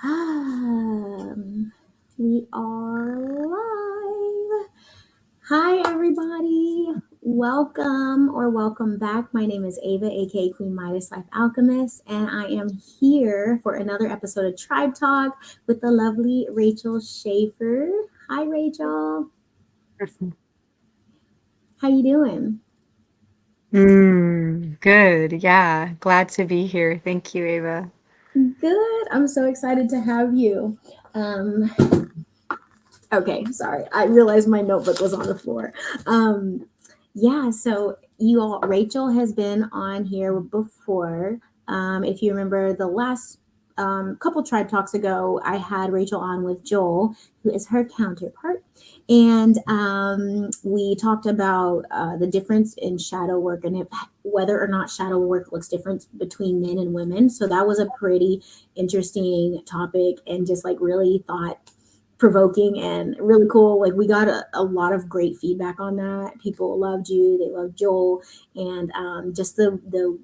We are live. Hi, everybody. Welcome back. My name is Ava, aka Queen Midas Life Alchemist, and I am here for another episode of Tribe Talk with the lovely Rachel Schafer. Hi, Rachel. How you doing? Good. Yeah. Glad to be here. Thank you, Ava. Good. I'm so excited to have you. Um, Okay, sorry. I realized my notebook was on the floor. Um, yeah, so you all, Rachel has been on here before. If you remember the last couple tribe talks ago, I had Rachel on with Joel, who is her counterpart. And we talked about the difference in shadow work and whether or not shadow work looks different between men and women. So that was a pretty interesting topic and just like really thought provoking and really cool. Like we got a lot of great feedback on that. People loved you, they loved Joel, and just the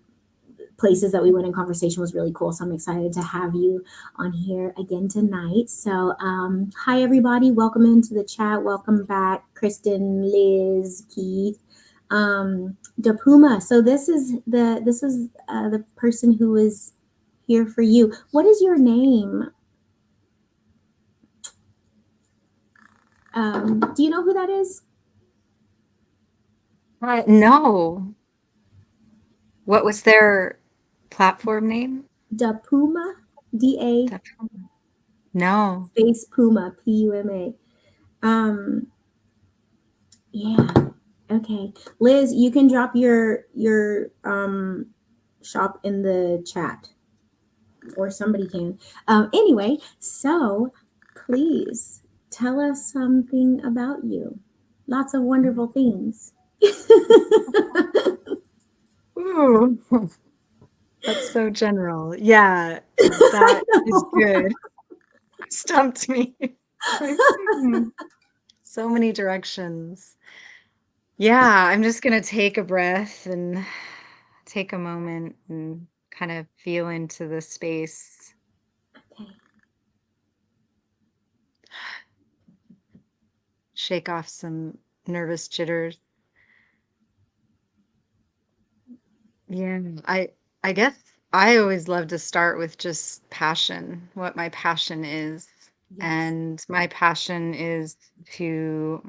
places that we went in conversation was really cool. So I'm excited to have you on here again tonight. So hi everybody, welcome into the chat. Welcome back, Kristen, Liz, Keith. Dapuma. So this is the person who is here for you. What is your name? Do you know who that is? No. What was their platform name? Da Puma, DA Def- No. space Puma, Puma. Um, yeah. Okay. Liz, you can drop your shop in the chat or somebody can. Anyway, so please tell us something about you. Lots of wonderful things. Ooh, that's so general. Yeah, that is good. Stumped me. Like, so many directions. Yeah, I'm just gonna take a breath and take a moment and kind of feel into the space. Okay. Shake off some nervous jitters. Yeah, I guess I always love to start with just passion, what my passion is. Yes. And my passion is to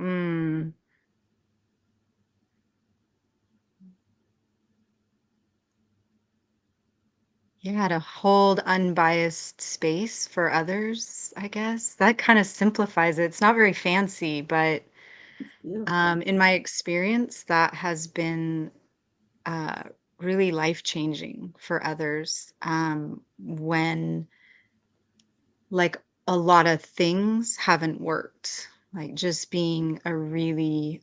yeah, to hold unbiased space for others, I guess. That kind of simplifies it. It's not very fancy, but Beautiful. in my experience, that has been uh, really life-changing for others when like a lot of things haven't worked. Like just being a really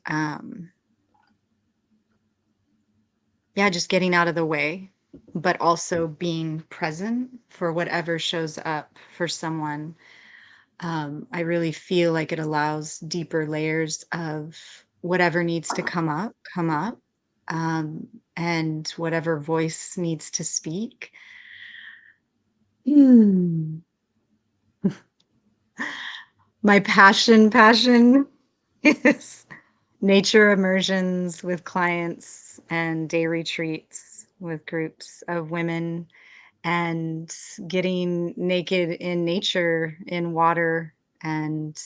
yeah, just getting out of the way, but also being present for whatever shows up for someone. I really feel like it allows deeper layers of whatever needs to come up, um, and whatever voice needs to speak. Hmm. My passion is nature immersions with clients and day retreats with groups of women and getting naked in nature, in water, and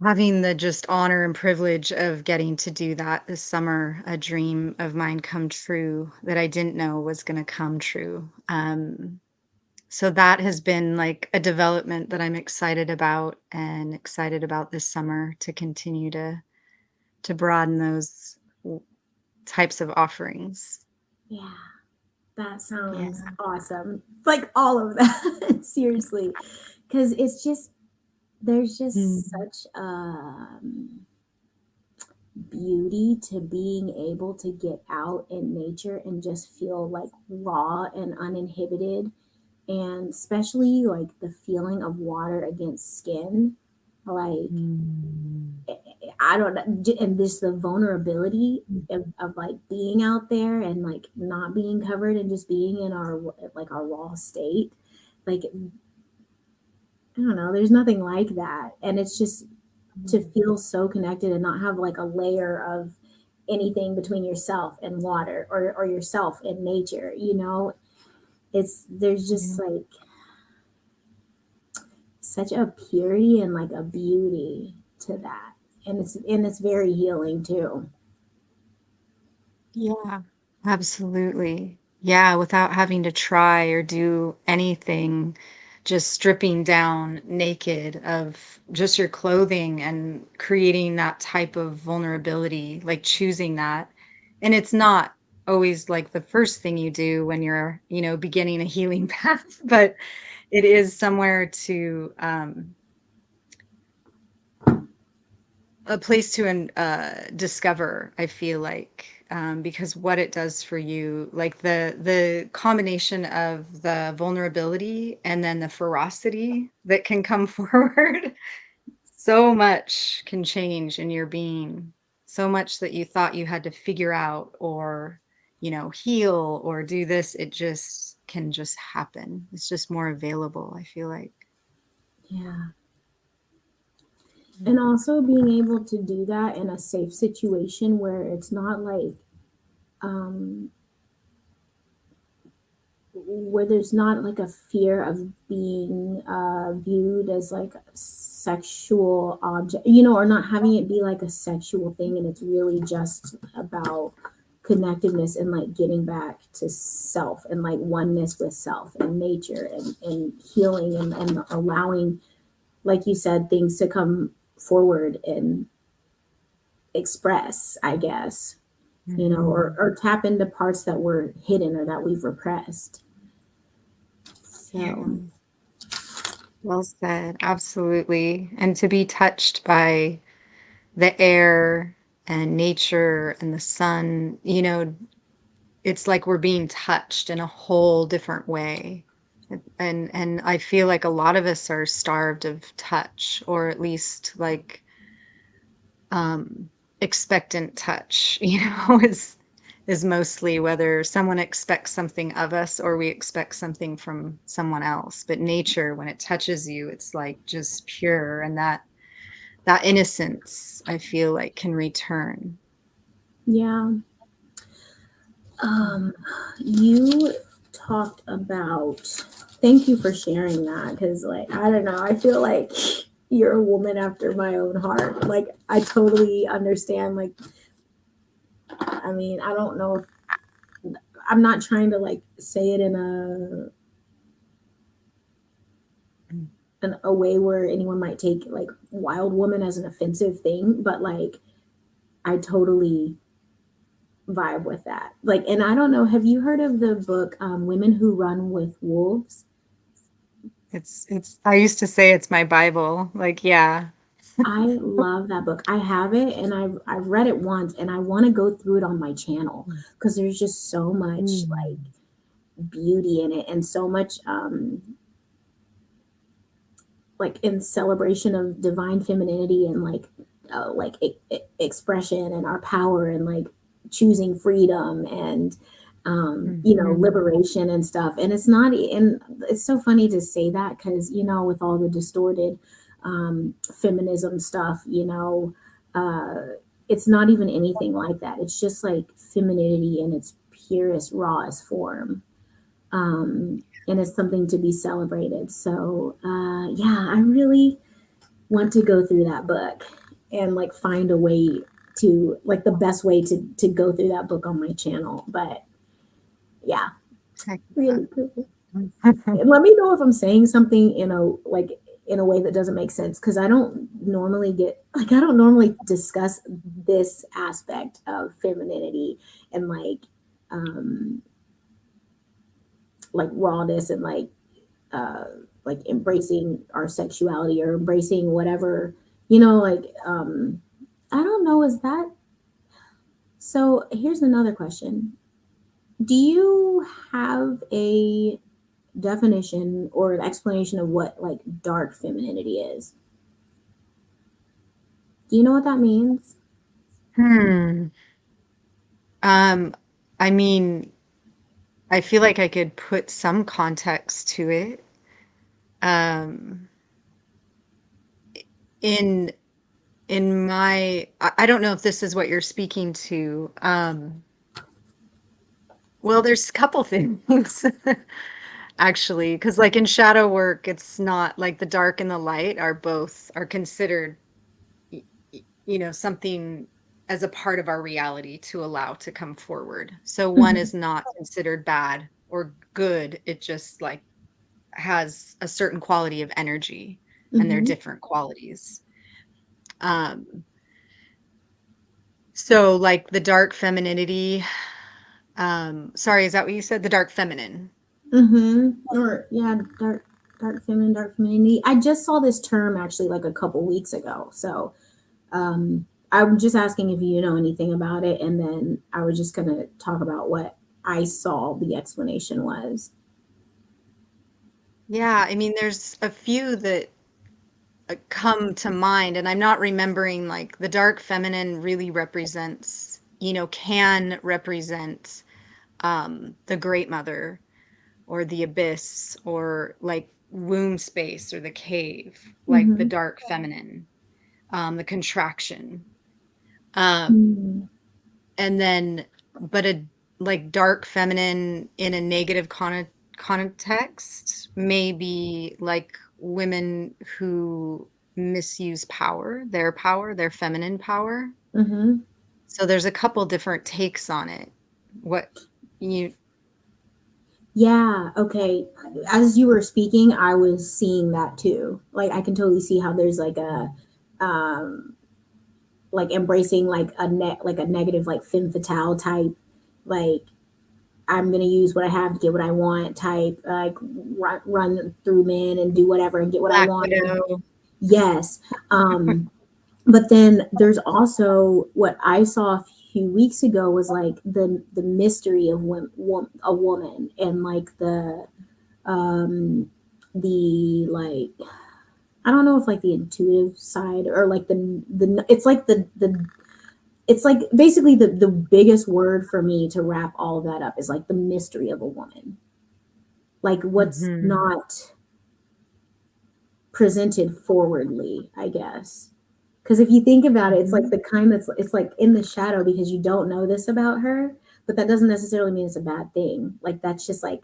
having the just honor and privilege of getting to do that this summer, a dream of mine come true that I didn't know was going to come true. So that has been like a development that I'm excited about and excited about this summer to continue to broaden those types of offerings. Yeah. That Yeah. sounds awesome. Like all of that, seriously. Because it's just, there's just Mm. such beauty to being able to get out in nature and just feel like raw and uninhibited. And especially like the feeling of water against skin. Like, Mm. I don't know, and this the vulnerability of like being out there and like not being covered and just being in our like our raw state, like I don't know, there's nothing like that, and it's just to feel so connected and not have like a layer of anything between yourself and water or yourself and nature, you know, it's there's just Yeah. like such a purity and like a beauty to that, and it's very healing too. Yeah, absolutely. Yeah, without having to try or do anything, just stripping down naked of just your clothing and creating that type of vulnerability, like choosing that. And it's not always like the first thing you do when you're, beginning a healing path, but it is somewhere to a place to discover, I feel like, because what it does for you, like the combination of the vulnerability and then the ferocity that can come forward, so much can change in your being, so much that you thought you had to figure out or, heal or do this, it just can just happen. It's just more available, I feel like. Yeah. Mm. And also being able to do that in a safe situation where it's not like um where there's not like a fear of being viewed as like a sexual object, you know, or not having it be like a sexual thing, and it's really just about connectiveness and like getting back to self and like oneness with self and nature and healing and allowing, like you said, things to come forward and express, I guess, you know, Mhm. or tap into parts that were hidden or that we've repressed. Yeah. So Well said, absolutely, and to be touched by the air and nature and the sun, it's like we're being touched in a whole different way, and I feel like a lot of us are starved of touch, or at least, like, um, expectant touch, is mostly whether someone expects something of us or we expect something from someone else. But nature, when it touches you, it's like just pure, and that innocence, I feel like, can return. yeah. Mm. Um, you talked about, thank you for sharing that because, like, I don't know, I feel like you're a woman after my own heart. Like, I totally understand. Like, I mean, I don't know if I'm not trying to like say it Mm. in a way where anyone might take like wild woman as an offensive thing, but like, I totally vibe with that. Like, and I don't know, have you heard of the book Women Who Run with Wolves? It's I used to say it's my Bible. Like, yeah. I love that book. I have it and I've read it once and I want to go through it on my channel Mm. because there's just so much like Mm. beauty in it and so much like in celebration of divine femininity and like expression and our power and like choosing freedom and you know, Mhm. liberation and stuff. And it's not, and it's so funny to say that because, you know, with all the distorted feminism stuff, you know, it's not even anything like that. It's just like femininity in its purest, rawest form. And it's something to be celebrated. So, yeah, I really want to go through that book and like find a way to like the best way to go through that book on my channel. But yeah, Heck really cool. yeah. And let me know if I'm saying something in a like in a way that doesn't make sense because I don't normally discuss this aspect of femininity and um like rawness and uh like embracing our sexuality or embracing whatever, you know, like I don't know, is that so here's another question. Do you have a definition or an explanation of what like dark femininity is? Do you know what that means? Hmm. Um, I mean, I feel like I could put some context to it. Um, in in my I don't know if this is what you're speaking to. Well, there's a couple things actually, because like in shadow work, it's not like the dark and the light are considered, something as a part of our reality to allow to come forward. So one Mhm, is not considered bad or good. It just like has a certain quality of energy, and they're mhm, different qualities. Um, so like the dark femininity, sorry, is that what you said? The dark feminine. mhm. Or yeah, dark feminine, dark femininity. I just saw this term actually like a couple weeks ago. So I'm just asking if you know anything about it, and then I was just gonna talk about what I saw the explanation was. Yeah, I mean, there's a few that come to mind, and I'm not remembering like the dark feminine really represents, can represent the great mother or the abyss or like womb space or the cave, like the Mm-hmm. dark feminine, the contraction. Um, Mm-hmm. and then, but a like dark feminine in a negative context, maybe like women who misuse power, their feminine power. Mm-hmm. So there's a couple different takes on it. What you Yeah, okay. As you were speaking, I was seeing that too. Like I can totally see how there's like a um like embracing like like a negative like femme fatale type, like I'm gonna use what I have to get what I want type, like run through men and do whatever and get what I Black want. Widow. Yes. But then there's also what I saw a few weeks ago was like the mystery of a woman, and like um the I don't know if like the intuitive side or like the it's like the it's like basically the biggest word for me to wrap all of that up is like the mystery of a woman, like what's Mhm. not presented forwardly, I guess. Because if you think about it, it's like Mhm. the kind that's it's like in the shadow because you don't know this about her, but that doesn't necessarily mean it's a bad thing. Like that's just like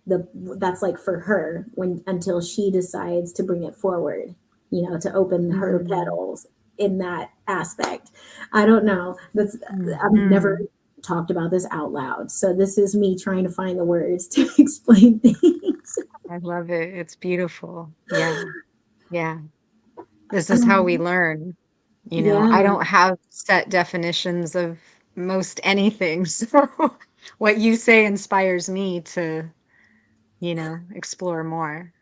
the that's like for her when until she decides to bring it forward, to open her Mhm. petals in that aspect. I don't know. That's I've never Mhm. talked about this out loud. So this is me trying to find the words to explain things. I love it. It's beautiful. Yeah. Yeah. This is how we Um, learn. I yeah. don't have set definitions of most anything. So what you say inspires me to, explore more.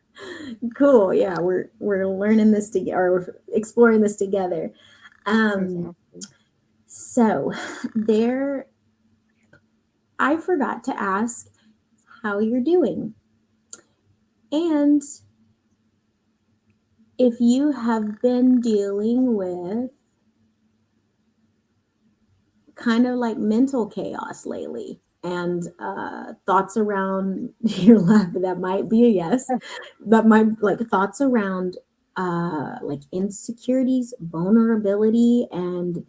Cool. Yeah, we're learning this together, or we're exploring this together. Um, Exactly. so there, I forgot to ask how you're doing, and if you have been dealing with kind of like mental chaos lately, and thoughts around your life that might be a yes, that might like thoughts around like insecurities, vulnerability, and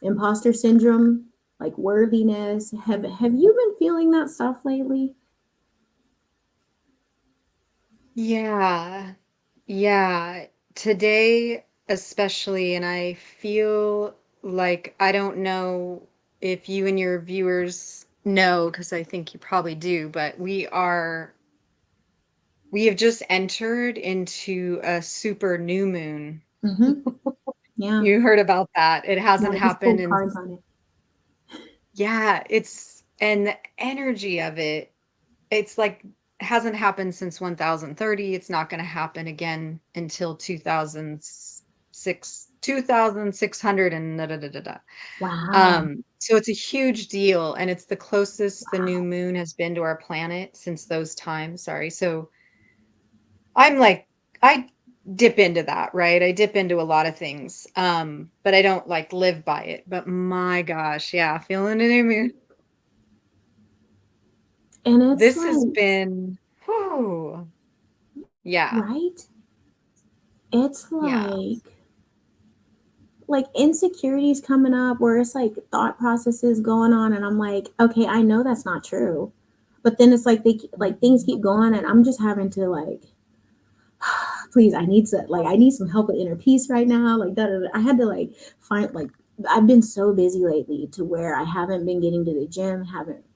imposter syndrome, like worthiness. Have you been feeling that stuff lately? Yeah. Yeah. Today, especially, and I feel like I don't know if you and your viewers know, because I think you probably do, but we have just entered into a super new moon. Mm-hmm. Yeah. You heard about that. It Yeah, hasn't I just happened pulled in cards on it. yeah, and the energy of it, it's like hasn't happened since 1030. It's not going to happen again until 2600 and da, da, da, da, da. Wow. So it's a huge deal, and it's the closest the new moon has been to our planet since those times. Sorry. So I'm like, I dip into that, right? I dip into a lot of things. But I don't like live by it. But my gosh, yeah, feeling a new moon. And it's This has like, been, whew, yeah, right? It's yeah. like insecurities coming up where it's like thought processes going on, and I'm like, okay, I know that's not true. But then it's like like things keep going, and I'm just having to like, please, I need some help with inner peace right now. Like I had to like find like, I've been so busy lately to where I haven't been getting to the gym.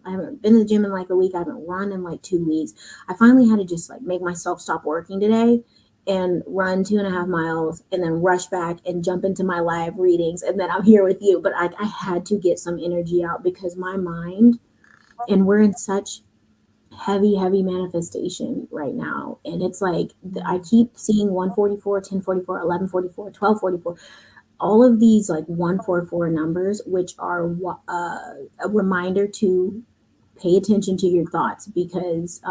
I haven't been to the gym in like a week. I haven't run in like 2 weeks. I finally had to just like make myself stop working today and run 2.5 miles and then rush back and jump into my live readings, and then I'm here with you. But I had to get some energy out because my mind, and we're in such heavy manifestation right now, and it's like I Mm. keep seeing 144, 1044, 1144, 1244, all of these like 144 numbers, which are a reminder to pay attention to your thoughts, because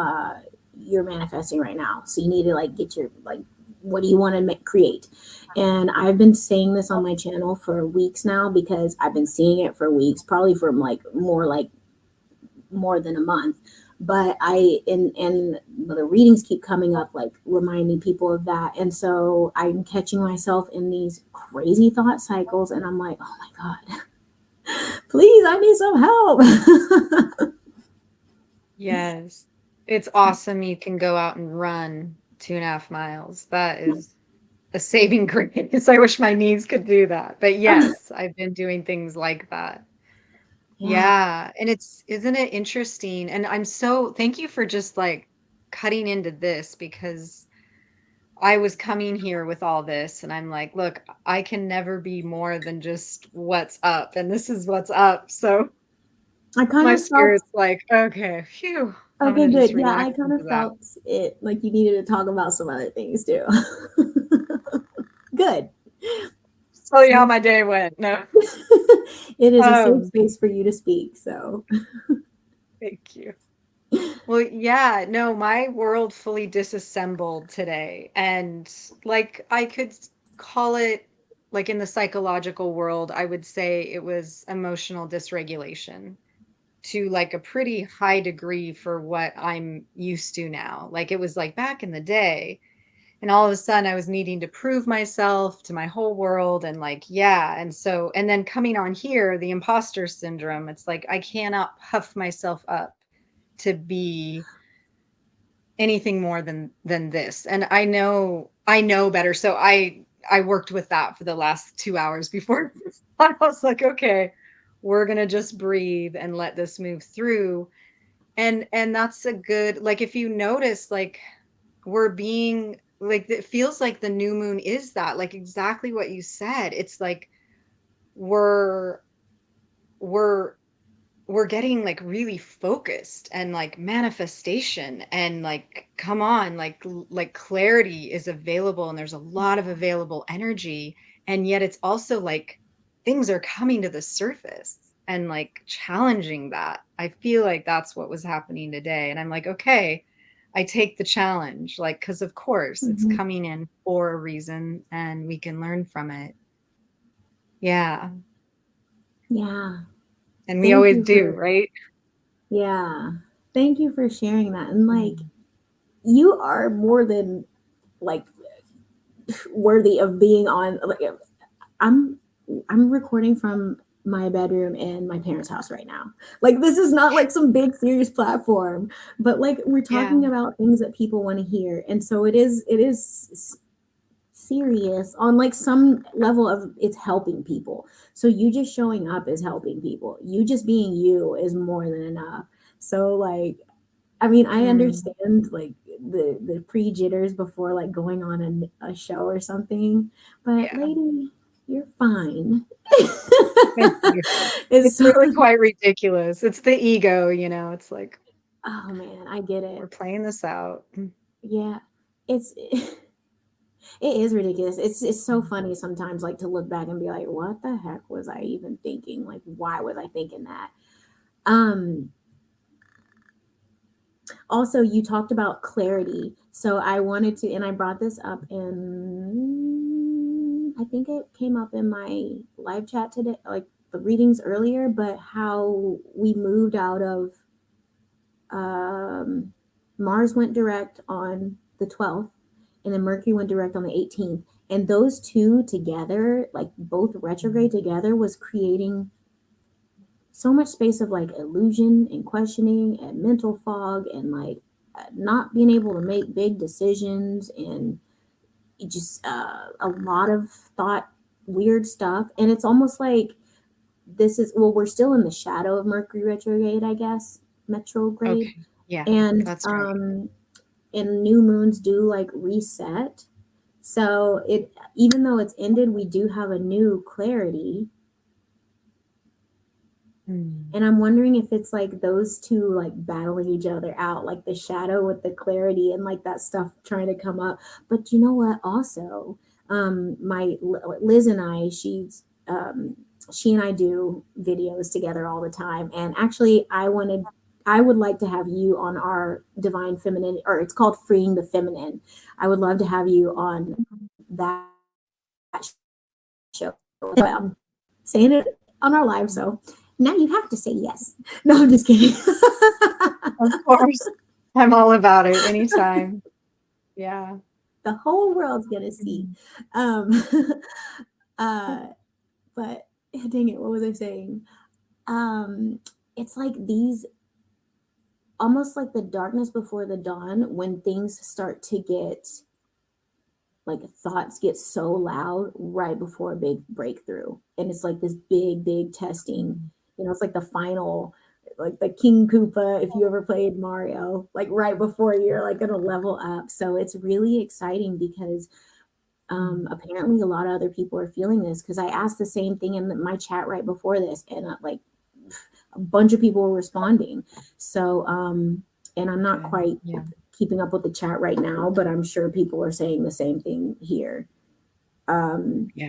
you're manifesting right now, so you need to like get your like, what do you want to make, create. And I've been saying this on my channel for weeks now, because I've been seeing it for weeks, probably for like more than a month. But and the readings keep coming up like reminding people of that, and so I'm catching myself in these crazy thought cycles, and I'm like, oh my god, please, I need some help. Yes. It's awesome you can go out and run 2.5 miles. That is a saving grace. I wish my knees could do that. But yes, I've been doing things like that. Yeah, Yeah. And isn't it interesting? And thank you for just like cutting into this, because I was coming here with all this and I'm like, look, I can never be more than just what's up. And this is what's up. So I kind my of felt, spirit's like, okay, phew, I'm okay, gonna just good. Yeah, relax I kind into of that. felt it like you needed to talk about some other things too. Good. Tell you how See, my day went. No. it is a safe Um, space for you to speak. So, Thank you. Well, yeah, no, my world fully disassembled today. And like I could call it, like in the psychological world, I would say it was emotional dysregulation to like a pretty high degree for what I'm used to now. Like it was like back in the day, and all of a sudden I was needing to prove myself to my whole world, and like, yeah. And so, and then coming on here, the imposter syndrome, it's like I cannot puff myself up to be anything more than this. And I know better. So I worked with that for the last 2 hours before I was like, okay, we're gonna just breathe and let this move through. And that's a good, like, if you notice, like, we're being like, it feels like the new moon is that, like, exactly what you said. It's like we're we're we're getting like really focused, and like manifestation, and like, come on, like clarity is available, and there's a lot of available energy. And yet it's also like things are coming to the surface and like challenging that. I feel like that's what was happening today, and I'm like, okay, I take the challenge, like, because of course it's mhm. coming in for a reason and we can learn from it. Yeah. Yeah. And we Thank always you do, for, right? yeah. Thank you for sharing that. And like, Mm. you are more than like worthy of being on. Like, I'm I'm recording from my bedroom in my parents' house right now. Like, this is not like some big serious platform, but like we're Yeah. talking about things that people want to hear, and so it is serious on like some level of, it's helping people. So you just showing up is helping people. You just being you is more than enough. So like, I mean, I Mm. understand like the pre jitters before like going on a show or something, but Yeah. lady, you're fine. Thank you. It's It's so, really quite ridiculous. It's the ego, it's like oh man, I get we're it. playing this out. Yeah, it is ridiculous. It's so funny sometimes, like to look back and be like, what the heck was I even thinking? Like, why was I thinking that? Um, Also, you talked about clarity. So I wanted to, and I brought this up in, I think it came up in my live chat today, like the readings earlier, but how we moved out of um, Mars went direct on the 12th, and then Mercury went direct on the 18th. And those two together, like both retrograde together, was creating so much space of like illusion and questioning and mental fog and like not being able to make big decisions and it just a lot of thought, weird stuff. And it's almost like this is, well, we're still in the shadow of Mercury retrograde, I guess, retrograde. Okay. Yeah, And that's right. and new moons do like reset. So it, even though it's ended, we do have a new clarity. Mm. And I'm wondering if it's like those two like battling each other out, like the shadow with the clarity and like that stuff trying to come up. But you know what? Also, my Liz and I, she and I do videos together all the time. And actually, I would like to have you on our Divine Feminine, or it's called Freeing the Feminine. I would love to have you on that show. I'm saying it on our live, so now you have to say yes. No, I'm just kidding. Of course. I'm all about it anytime. Yeah. The whole world's gonna see. Mm. Um, uh, but dang it, what was I saying? Um, it's like these, almost like the darkness before the dawn, when things start to get like thoughts get so loud right before a big breakthrough, and it's like this big testing. You know, it's like the final, like the King Koopa, if you ever played Mario, like right before you're like gonna level up. So it's really exciting because Mm. apparently a lot of other people are feeling this, because I asked the same thing in my chat right before this, and like a bunch of people were responding. So and I'm not Good. quite Yeah. keeping up with the chat right now, but I'm sure people are saying the same thing here. um Yeah.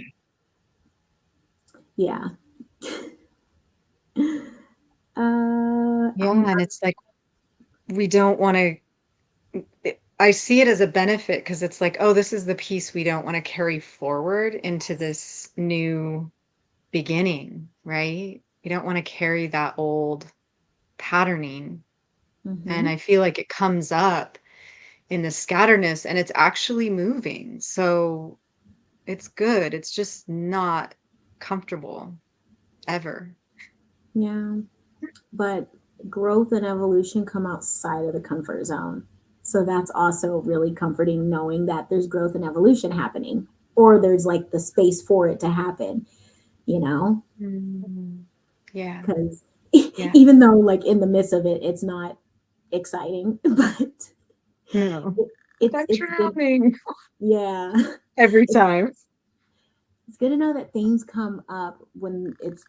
yeah. Yeah, I'm and it's like we don't want to I see it as a benefit because it's like, oh, this is the piece we don't want to carry forward into this new beginning, right? You don't want to carry that old patterning. And mm-hmm. I feel like it comes up in the scatterness and it's actually moving. So it's good. It's just not comfortable ever. Yeah, but growth and evolution come outside of the comfort zone, so that's also really comforting, knowing that there's growth and evolution happening, or there's like the space for it to happen, you know. Mm. Yeah. Because Yeah. even though like in the midst of it it's not exciting, but No. it's Thanks good. for Yeah. every it's, time. it's good to know that things come up when it's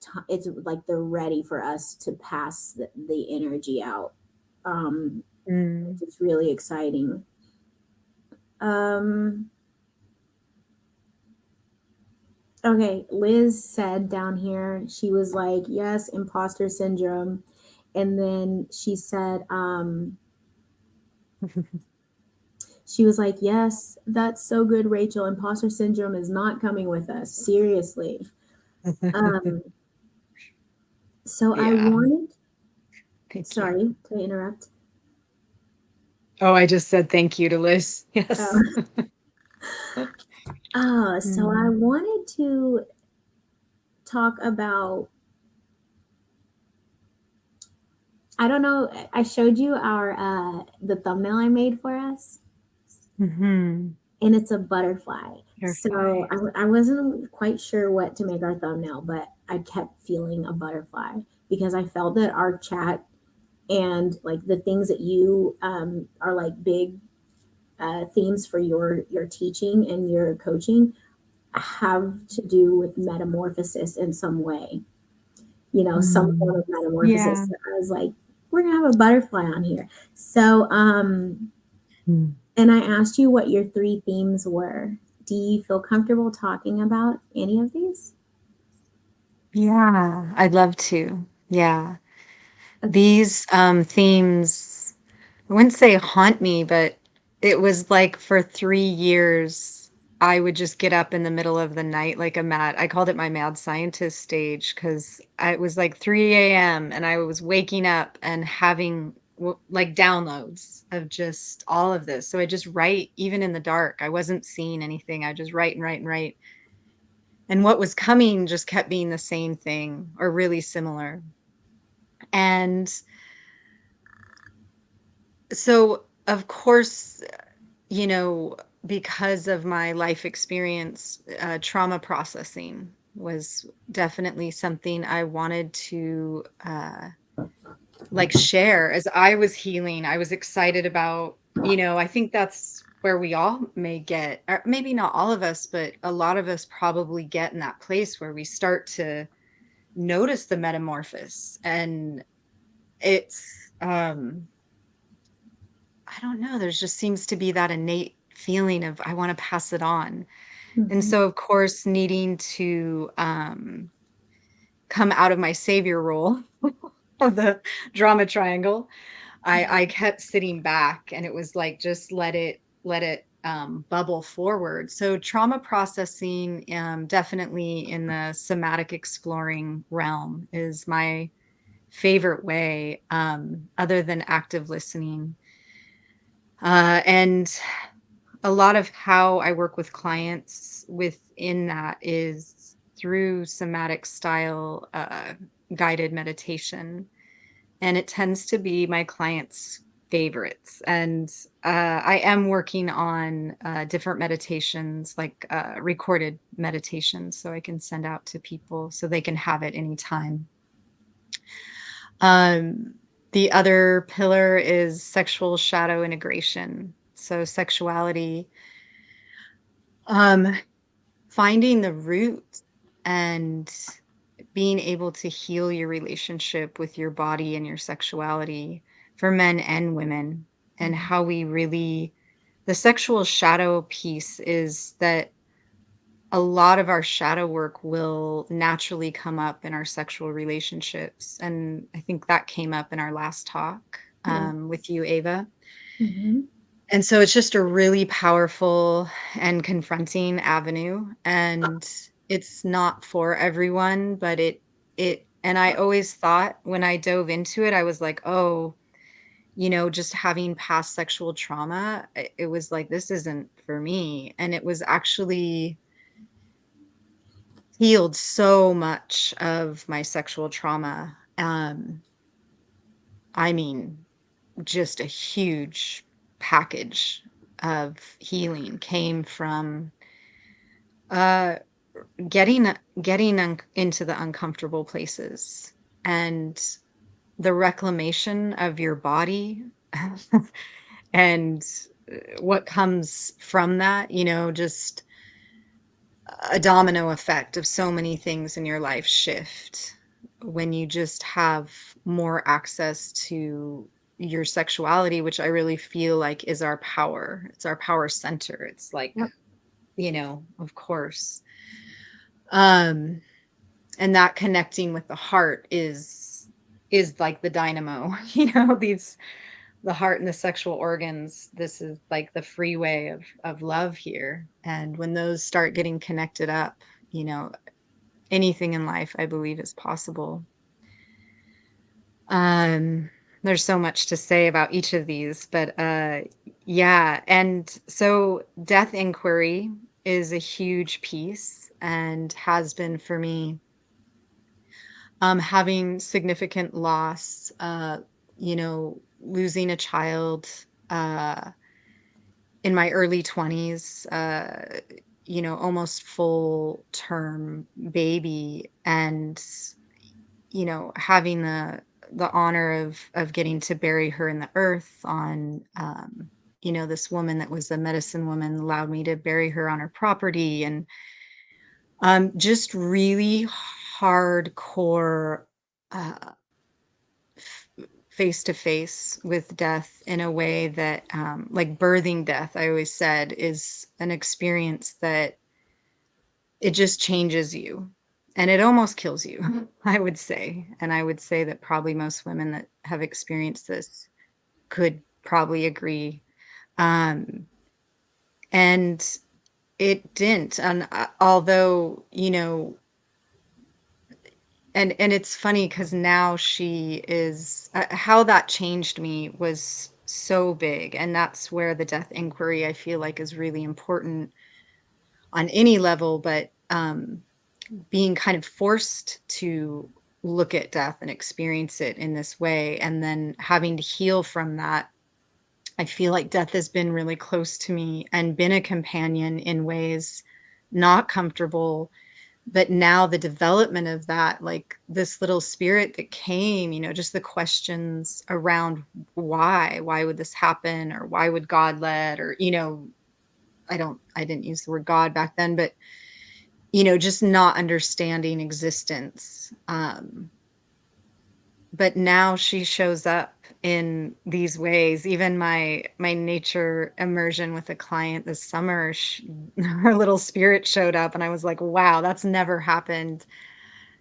like they're ready for us to pass the energy out. um Mm. it's really exciting. um okay, Liz said down here, she was like, yes, imposter syndrome. And then she said, she was like, yes, that's so good, Rachel. Imposter syndrome is not coming with us. Seriously. Um, so I Yeah. wanted, Thank you. sorry to interrupt. Oh, I just said thank you to Liz. Yes. Uh, so I Mm. wanted to talk about, I don't know, I showed you our, the thumbnail I made for us, Mhm. and it's a butterfly. So Butterfly. I wasn't quite sure what to make our thumbnail, but I kept feeling a butterfly because I felt that our chat and like the things that you are like big themes for your teaching and your coaching have to do with metamorphosis in some way, you know, some form Mm. of metamorphosis. Yeah. So I was like, we're gonna have a butterfly on here. So Mm. and I asked you what your three themes were. Do you feel comfortable talking about any of these? Yeah, I'd love to. Yeah. Okay. These themes I wouldn't say haunt me, but it was like for 3 years, I would just get up in the middle of the night like a mad I called it my mad scientist stage 'cause it was like 3 AM and I was waking up and having like downloads of just all of this. So I just write even in the dark. I wasn't seeing anything. I just write and write and write. And what was coming just kept being the same thing or really similar. And so, of course, you know, because of my life experience, trauma processing was definitely something I wanted to like share as I was healing. I was excited about, I think that's where we all may get, or maybe not all of us, but a lot of us probably get in that place where we start to notice the metamorphosis. And it's, I don't know, there's just seems to be that innate feeling of I want to pass it on. And Mhm. so of course needing to come out of my savior role of the drama triangle, I kept sitting back and it was like just let it bubble forward. So trauma processing definitely in the somatic exploring realm is my favorite way other than active listening. And a lot of how I work with clients within that is through somatic style guided meditation. And it tends to be my clients' favorites. And I am working on different meditations, like recorded meditations, so I can send out to people so they can have it anytime. Um, the other pillar is sexual shadow integration. So, sexuality. Um, Finding the root and being able to heal your relationship with your body and your sexuality for men and women, and Mhm. how we really the sexual shadow piece is that a lot of our shadow work will naturally come up in our sexual relationships. And I think that came up in our last talk Yeah. with you, Ava. Mhm. And so it's just a really powerful and confronting avenue, and it's not for everyone, but and I always thought when I dove into it, I was like, "Oh, just having past sexual trauma, it was like this isn't for me." And it was actually healed so much of my sexual trauma. I mean, just a huge package of healing came from uh into the uncomfortable places and the reclamation of your body and what comes from that, just a domino effect of so many things in your life shift when you just have more access to your sexuality, which I really feel like is our power. It's our power center. It's like, Yep. of course. Um, and that connecting with the heart is like the dynamo, these the heart and the sexual organs. This is like the freeway of love here. And when those start getting connected up, you know, anything in life I believe is possible. Um, there's so much to say about each of these, but yeah, and so death inquiry is a huge piece and has been for me. Having significant loss, losing a child uh, in my early 20s, almost full term baby, and having the honor of getting to bury her in the earth on this woman that was a medicine woman allowed me to bury her on her property, and just really hardcore uh face to face with death in a way that like birthing death, I always said, is an experience that it just changes you and it almost kills you. I would say, and I would say that probably most women that have experienced this could probably agree. Um, and it didn't. And although, and it's funny because now she is how that changed me was so big. And that's where the death inquiry I feel like is really important on any level, but being kind of forced to look at death and experience it in this way, and then having to heal from that. I feel like death has been really close to me and been a companion in ways not comfortable. But now the development of that, like this little spirit that came, just the questions around why would this happen, or why would God let, or, I didn't use the word God back then, but, just not understanding existence. But now she shows up in these ways. Even my nature immersion with a client this summer, her little spirit showed up, and I was like, "Wow, that's never happened."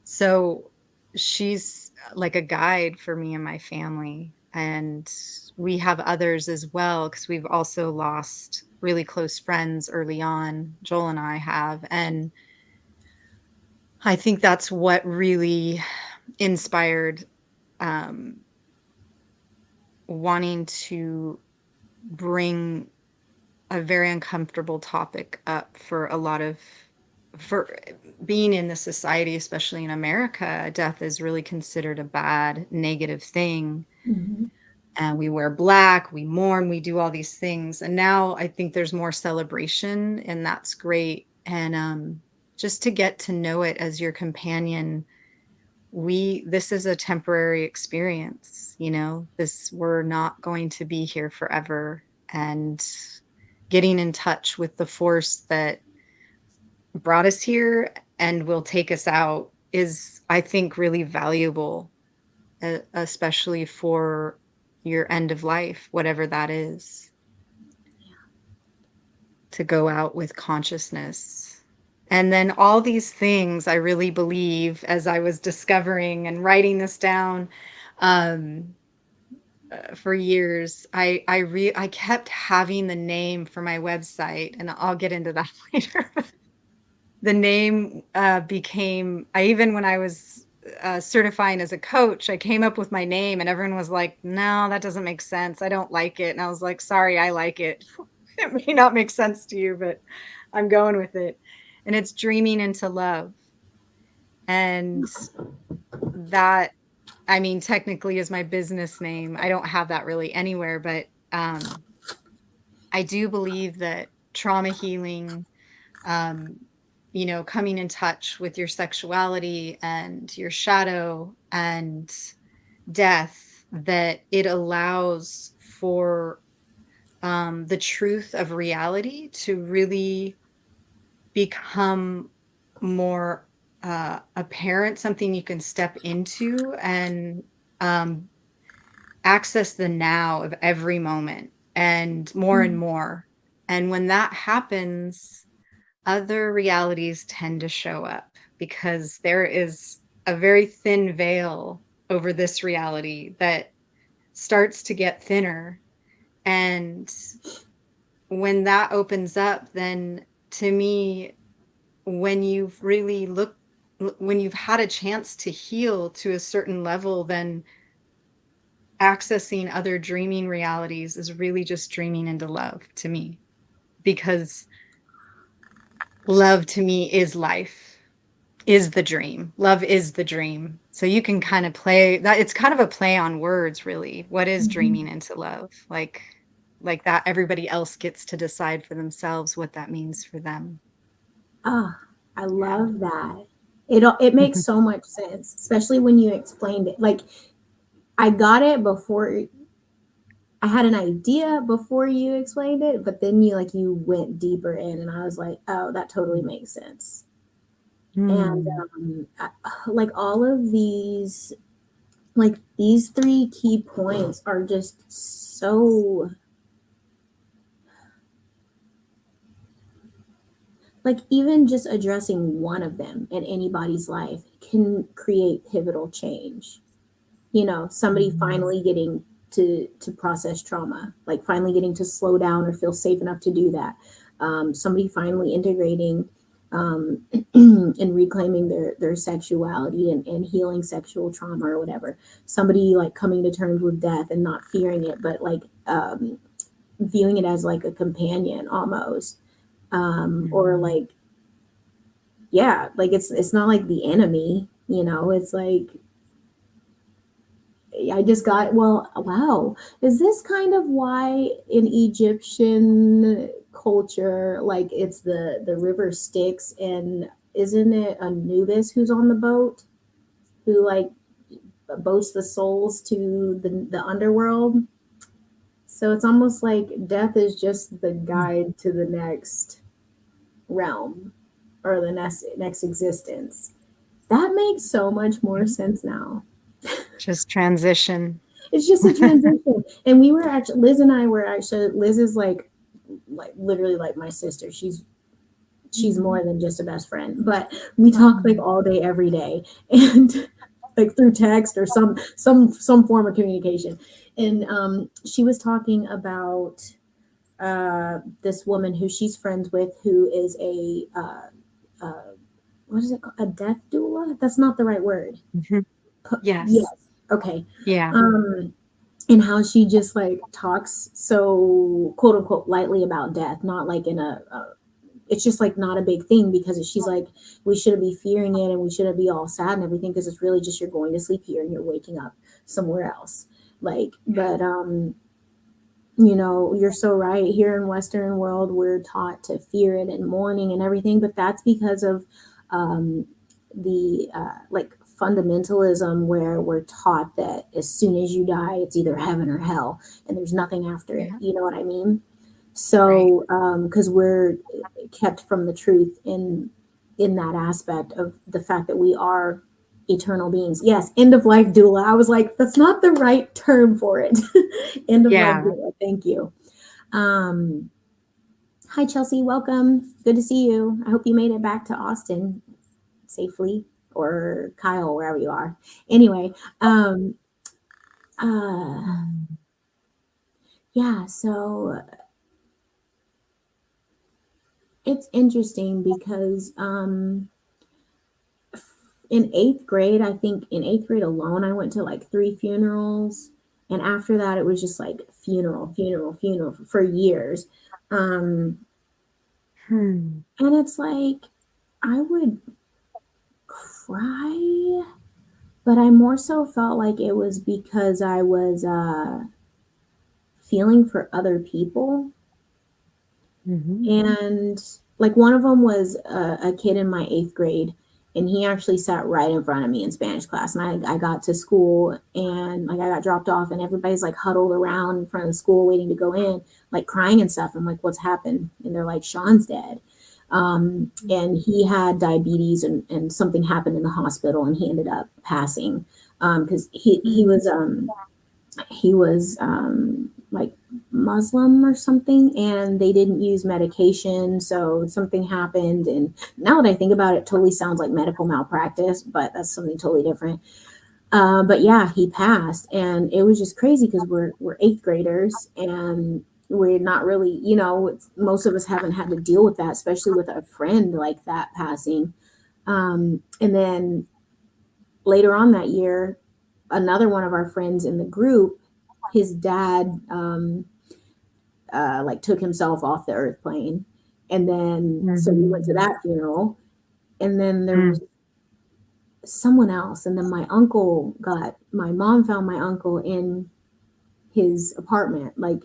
So she's like a guide for me and my family, and we have others as well because we've also lost really close friends early on. Joel and I have, and I think that's what really inspired um, wanting to bring a very uncomfortable topic up for a lot of for being in the society, especially in America. Death is really considered a bad, negative thing. Mhm. And we wear black, we mourn, we do all these things. And now I think there's more celebration, and that's great. And just to get to know it as your companion, this is a temporary experience, this, we're not going to be here forever. And getting in touch with the force that brought us here and will take us out is, I think, really valuable, especially for your end of life, whatever that is, to go out with consciousness. And then all these things, I really believe, as I was discovering and writing this down, um, for years, I kept having the name for my website, and I'll get into that later. The name became, I even when I was certifying as a coach, I came up with my name, and everyone was like, "No, that doesn't make sense. I don't like it." And I was like, "Sorry, I like it. It may not make sense to you, but I'm going with it." And it's Dreaming into Love. And that, I mean, technically is my business name. I don't have that really anywhere, but I do believe that trauma healing, um, coming in touch with your sexuality and your shadow and death, that it allows for the truth of reality to really become more apparent, something you can step into and um, access the now of every moment and more and Mm. more. And when that happens, other realities tend to show up because there is a very thin veil over this reality that starts to get thinner. And when that opens up, then to me, when you've really when you've had a chance to heal to a certain level, then accessing other dreaming realities is really just dreaming into love to me, because love to me is life, is the dream. Love is the dream. So you can kind of play that. It's kind of a play on words, really. What is dreaming Mhm. into love? Like that everybody else gets to decide for themselves what that means for them. Ah, I love that. It makes so much sense, especially when you explained it. Like I got it before I had an idea before you explained it, but then you went deeper in, and I was like, oh, that totally makes sense. And Hmm. like all of these, like these three key points are just so, like even just addressing one of them in anybody's life can create pivotal change. Somebody Mhm. finally getting to process trauma, like finally getting to slow down or feel safe enough to do that. Somebody finally integrating and reclaiming their sexuality and healing sexual trauma or whatever. Somebody like coming to terms with death and not fearing it, but like viewing it as like a companion almost, or like, yeah, like it's not like the enemy, you know. It's like I just got, well, wow. Is this kind of why in Egyptian culture, like it's the river Styx, and isn't it Anubis who's on the boat, who like boats the souls to the underworld? So it's almost like death is just the guide to the next realm or the next existence. That makes so much more sense now. Just transition. It's just a transition. And we were actually, Liz and I were actually, Liz is like literally like my sister. She's more than just a best friend, but we talk like all day, every day, and like through text or some form of communication. And she was talking about this woman who she's friends with, who is a what is it called? A death doula? That's not the right word. Mhm. Yes. Yes. Okay. Yeah. And how she just like talks so quote unquote lightly about death, not like in a it's just like not a big thing, because she's like, we shouldn't be fearing it and we shouldn't be all sad and everything, because it's really just you're going to sleep here and you're waking up somewhere else. Like, but you know, you're so right. Here in Western world, we're taught to fear it and mourning and everything, but that's because of um, the like fundamentalism, where we're taught that as soon as you die, it's either heaven or hell, and there's nothing after it. Yeah. You know what I mean? Right. So, because we're kept from the truth in that aspect of the fact that we are eternal beings. Yes, end of life doula. I was like, that's not the right term for it. End of life Yeah. doula. Thank you. Um, Hi, Chelsea. Welcome. Good to see you. I hope you made it back to Austin safely, or Kyle, wherever you are. Anyway, uh, yeah, so it's interesting because in eighth grade, I think in eighth grade alone, I went to like three funerals. And after that, it was just like funeral, funeral, funeral for years. Um, Hmm. and it's like, I would cry, but I more so felt like it was because I was feeling for other people. Mhm. And like one of them was a kid in my eighth grade, and he actually sat right in front of me in Spanish class. And I got to school, and like I got dropped off, and everybody's like huddled around in front of the school waiting to go in, like crying and stuff. I'm like, what's happened? And they're like, Sean's dead. And he had diabetes, and something happened in the hospital, and he ended up passing because he was like Muslim or something, and they didn't use medication, so something happened. And now that I think about it, totally sounds like medical malpractice, but that's something totally different. But yeah, he passed, and it was just crazy because we're eighth graders, and we're not really, you know, most of us haven't had to deal with that, especially with a friend like that passing. And then later on that year, another one of our friends in the group, his dad like took himself off the earth plane. And then so we went to Mhm. that funeral, and then there Mm. was someone else, and then my mom found my uncle in his apartment. Like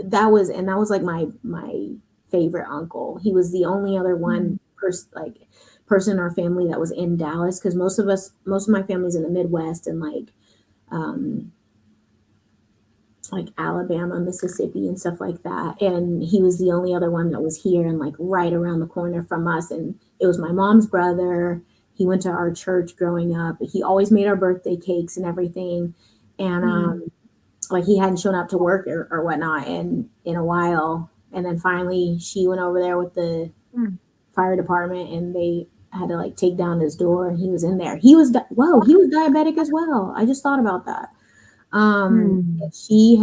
that was like my favorite uncle. He was the only other one person in our family that was in Dallas, because most of my family's in the Midwest, and um like Alabama, Mississippi, and stuff like that. And he was the only other one that was here and like right around the corner from us. And it was my mom's brother. He went to our church growing up. He always made our birthday cakes and everything. And like he hadn't shown up to work or whatnot in a while. And then finally she went over there with the Mm. fire department, and they had to like take down his door, and he was in there. He was whoa, he was diabetic as well. I just thought about that. Hmm. She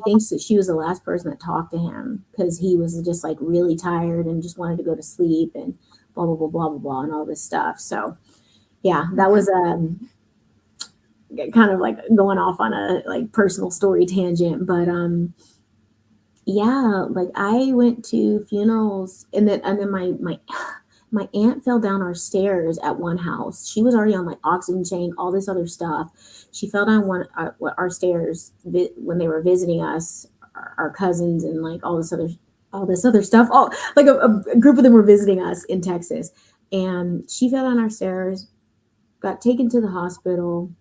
thinks that she was the last person that talked to him because he was just like really tired and just wanted to go to sleep and blah blah blah blah blah blah and all this stuff. So yeah, that was kind of like going off on a like personal story tangent, but yeah, like I went to funerals and then my aunt fell down our stairs at one house. She was already on like oxygen tank, all this other stuff. She fell down our stairs when they were visiting us, our cousins, and like all this other stuff. All like a group of them were visiting us in Texas, and she fell down our stairs, got taken to the hospital,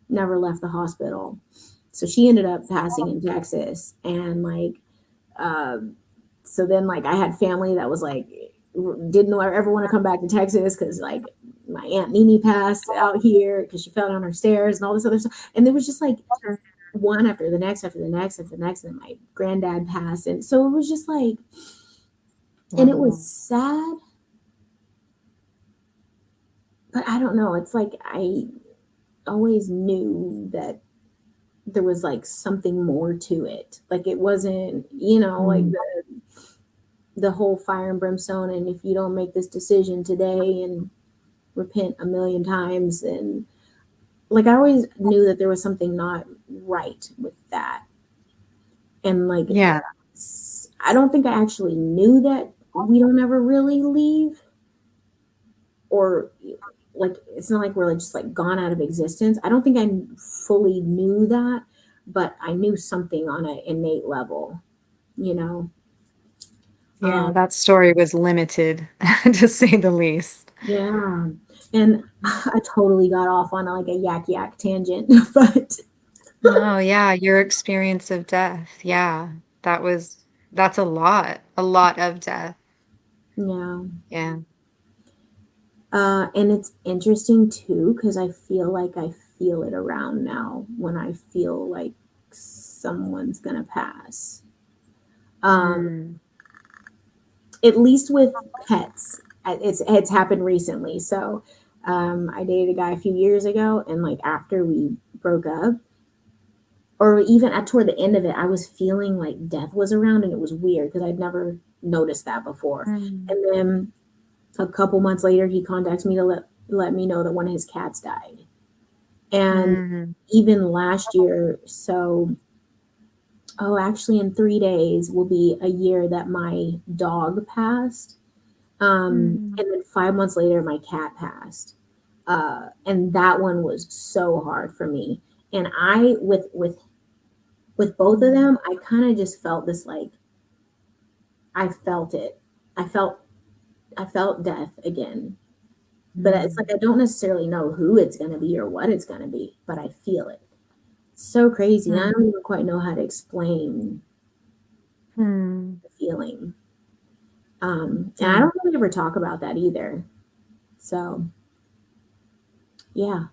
never left the hospital. So she ended up passing in Texas, and like um, so then like I had family that was like didn't ever want to come back to Texas because like my aunt Mimi passed out here because she fell down her stairs and all this other stuff, and there was just like one after the next after the next after the next, and then my granddad passed, and so it was just like, and it was Wow. sad, but I don't know. It's like I always knew that there was like something more to it. Like it wasn't, like Hmm. the whole fire and brimstone, and if you don't make this decision today and repent a million times, and like I always knew that there was something not right with that. And like Yeah. I don't think I actually knew that we don't ever really leave, or like it's not like we're like just like gone out of existence. I don't think I fully knew that, but I knew something on an innate level, you know. Yeah, Um, that story was limited, to say the least. yeah, and I totally got off on like a yak tangent, but No, yeah, your experience of death. Yeah, that's a lot of death. yeah. Yeah. And it's interesting too because I feel like I feel it around now when I feel like someone's gonna pass. Um, Mm. at least with pets, it's happened recently. So I dated a guy a few years ago, and like after we broke up, or even at toward the end of it, I was feeling like death was around, and it was weird because I'd never noticed that before. Mm. And then a couple months later, he contacts me to let me know that one of his cats died. And Mhm. even last year, so actually in 3 days will be a year that my dog passed. Mm. And then 5 months later, my cat passed. And that one was so hard for me. And I with both of Mm. them, I kind of just felt this like I felt it. I felt I felt death again. But it's like Mm. I don't necessarily know who it's gonna be or what it's gonna be, but I feel it. So crazy. And I Mm. don't even quite know how to explain Mm. the feeling. And I Mm. don't really ever talk about that either. So yeah.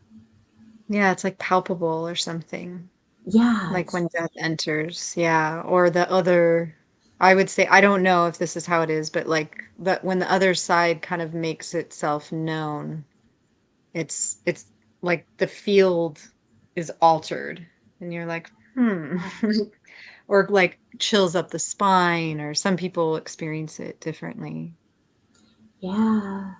Yeah, it's like palpable or something, Yeah. like when death enters. Yeah, or the other I would say I don't know if this is how it is, but like but when the other side kind of makes itself known, it's like the field is altered and you're like, "Hmm." Or like chills up the spine or some people experience it differently. Yeah.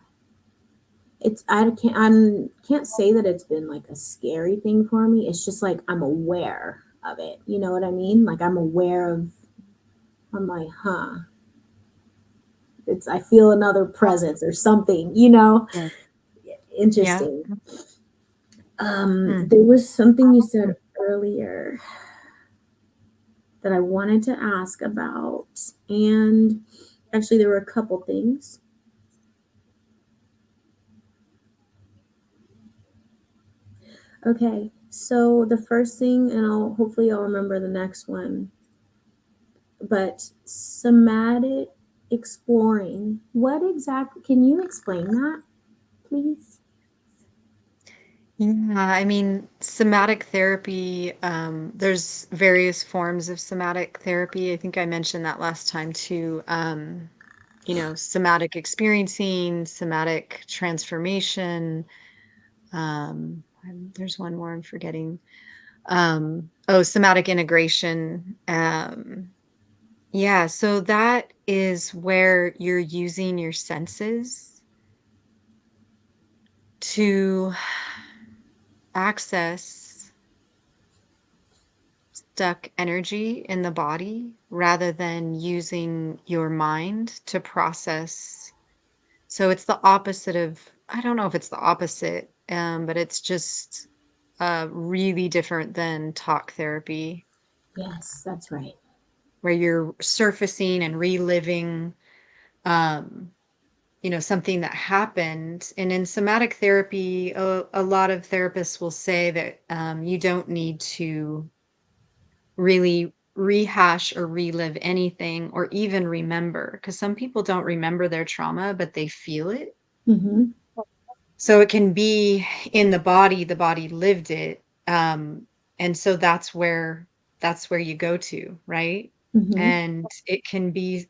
Can't say that it's been like a scary thing for me. It's just like I'm aware of it. You know what I mean? Like I'm like, huh. It's I feel another presence or something, you know? Yeah. Yeah. Interesting. Mm. There was something you said earlier that I wanted to ask about. And actually, there were a couple things. Okay, so the first thing, and I'll remember the next one, but somatic exploring. What exactly, can you explain that, please? Yeah, I mean, somatic therapy, there's various forms of somatic therapy. I think I mentioned that last time too. Somatic experiencing, somatic transformation. There's one more I'm forgetting. Oh, somatic integration. Yeah, so that is where you're using your senses to access stuck energy in the body rather than using your mind to process. So it's the opposite of, I don't know if it's the opposite, but it's just really different than talk therapy, Yes, that's right. where you're surfacing and reliving, um, something that happened. And in somatic therapy, a lot of therapists will say that you don't need to really rehash or relive anything or even remember, because some people don't remember their trauma, but they feel it. Mm-hmm. So it can be in the body lived it. And so that's where you go to, right? Mm-hmm. And it can be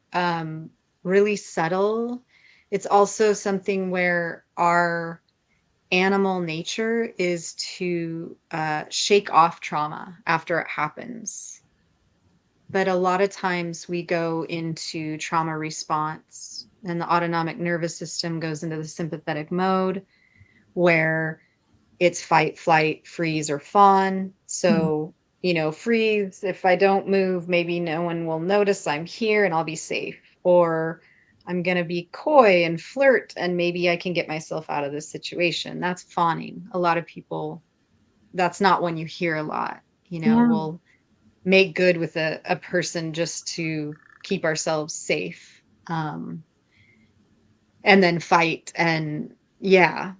really subtle. It's also something where our animal nature is to shake off trauma after it happens. But a lot of times we go into trauma response, and the autonomic nervous system goes into the sympathetic mode where it's fight, flight, freeze, or fawn. So, freeze, if I don't move, maybe no one will notice I'm here and I'll be safe. Or I'm going to be coy and flirt and maybe I can get myself out of this situation. That's fawning. A lot of people, that's not one you hear a lot. Yeah. We'll make good with a person just to keep ourselves safe. And then fight and, yeah,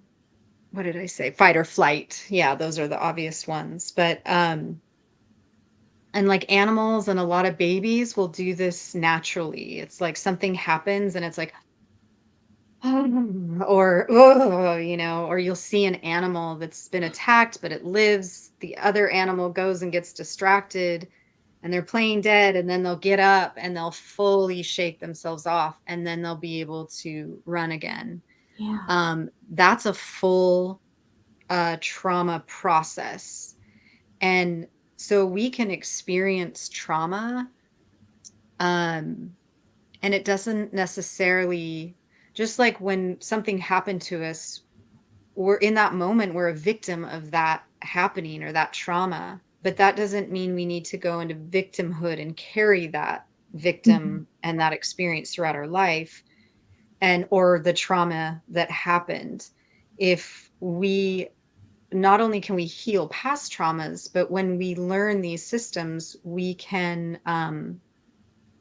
what did I say? Fight or flight. Yeah, those are the obvious ones. But and like animals and a lot of babies will do this naturally. It's like something happens and it's like or oh, or you'll see an animal that's been attacked but it lives. The other animal goes and gets distracted and they're playing dead and then they'll get up and they'll fully shake themselves off and then they'll be able to run again. Yeah. That's a full trauma process. And so we can experience trauma, um, and it doesn't necessarily, just like when something happened to us, we're in that moment, we're a victim of that happening or that trauma. But that doesn't mean we need to go into victimhood and carry that Mm-hmm. victim and that experience throughout our life and or the trauma that happened. If we not only can we heal past traumas, but when we learn these systems, we can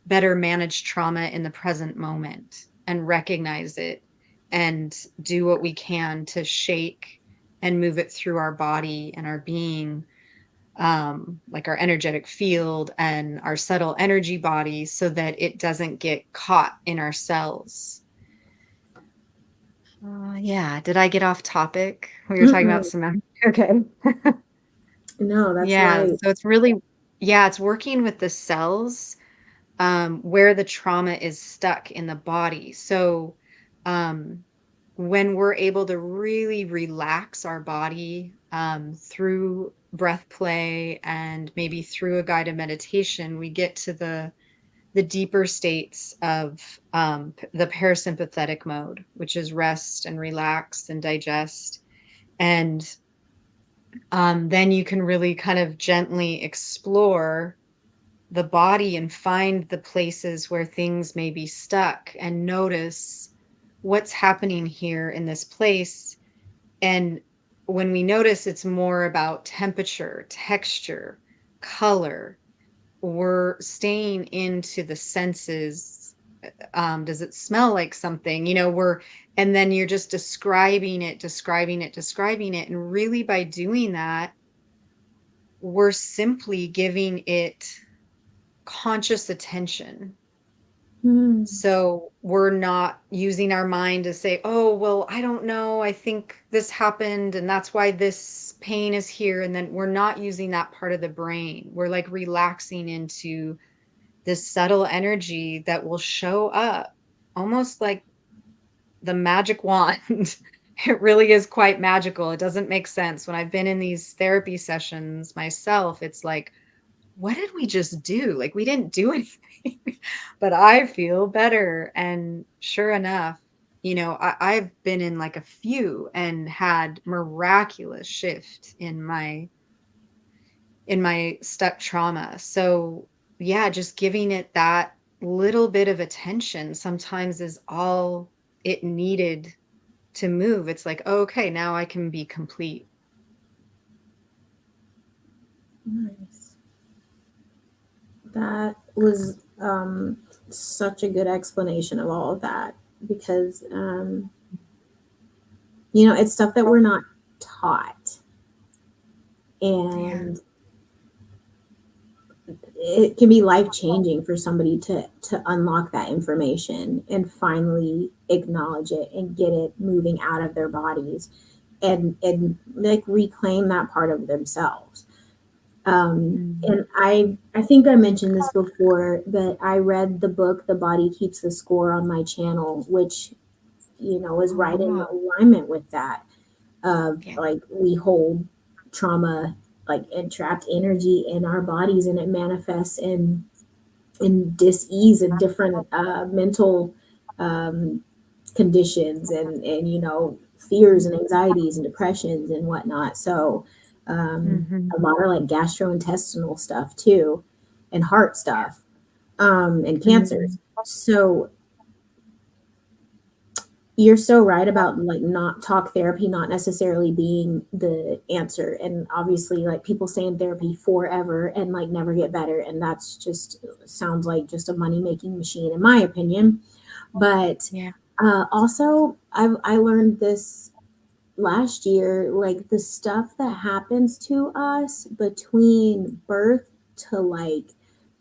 better manage trauma in the present moment and recognize it and do what we can to shake and move it through our body and our being, like our energetic field and our subtle energy body, so that it doesn't get caught in our cells. Yeah. Did I get off topic? We were talking about Mm-mm. somatic. Okay. No, that's Yeah, right. so it's really, yeah, it's working with the cells, where the trauma is stuck in the body. So, um, when we're able to really relax our body, through breath play and maybe through a guided meditation, we get to the deeper states of the parasympathetic mode, which is rest and relax and digest. And then you can really kind of gently explore the body and find the places where things may be stuck and notice what's happening here in this place. And when we notice, it's more about temperature, texture, color. We're staying into the senses. Does it smell like something? And then you're just describing it, describing it, describing it. And really, by doing that, we're simply giving it conscious attention. Mm. So we're not using our mind to say, oh, well, I don't know. I think this happened and that's why this pain is here. And then we're not using that part of the brain. We're like relaxing into this subtle energy that will show up almost like the magic wand It really is quite magical. It doesn't make sense. When I've been in these therapy sessions myself, it's like, what did we just do? Like, we didn't do anything, but I feel better. And sure enough, I've been in like a few and had miraculous shift in my stuck trauma. So, yeah, just giving it that little bit of attention sometimes is all it needed to move. It's like, "Oh, okay, now I can be complete." Nice. That was such a good explanation of all of that because it's stuff that we're not taught, Yeah. and it can be life changing for somebody to unlock that information and finally acknowledge it and get it moving out of their bodies and like reclaim that part of themselves. Mhm. And I think I mentioned this before, but I read the book The Body Keeps the Score on my channel, which is right in Oh, alignment with that, of yeah. like we hold trauma like entrapped energy in our bodies, and it manifests in dis-ease and different mental um, conditions and fears and anxieties and depressions and whatnot. So Mhm. a lot of like gastrointestinal stuff too, and heart stuff, and cancers. Mhm. So you're so right about like not talk therapy not necessarily being the answer, and obviously like people stay in therapy forever and like never get better, and that's just sounds like just a money making machine in my opinion. But Yeah. also I learned this last year, like the stuff that happens to us between birth to like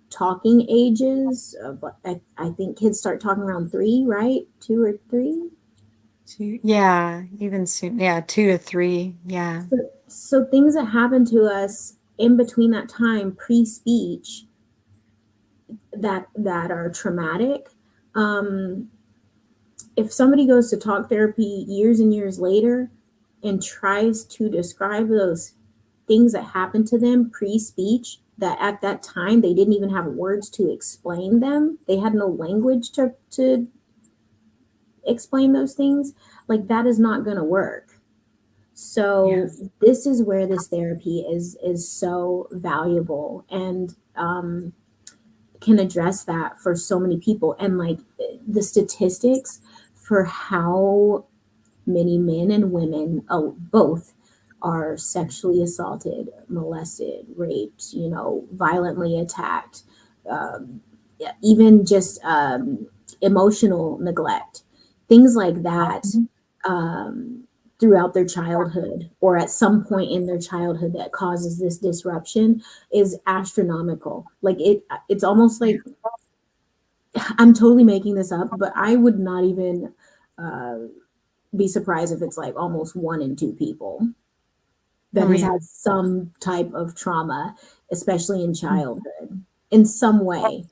talking ages of, I think kids start talking around 3, right? 2 or 3. 2, yeah, even soon, yeah, 2 to 3, yeah. So things that happen to us in between that time, pre-speech, that are traumatic. Um, if somebody goes to talk therapy years and years later and tries to describe those things that happened to them pre-speech, that at that time they didn't even have words to explain them, they had no language to explain those things, like that is not going to work. Yeah. So this is where this therapy is so valuable, and can address that for so many people. And like the statistics for how many men and women, oh, both, are sexually assaulted, molested, raped, violently attacked, yeah, even just emotional neglect, things like that, Mhm. um, throughout their childhood or at some point in their childhood that causes this disruption is astronomical. Like it's almost Yeah. like I'm totally making this up, but I would not even uh, be surprised if it's like almost 1 in 2 people that Oh, has yeah. had some type of trauma, especially in Mm. childhood, in some way.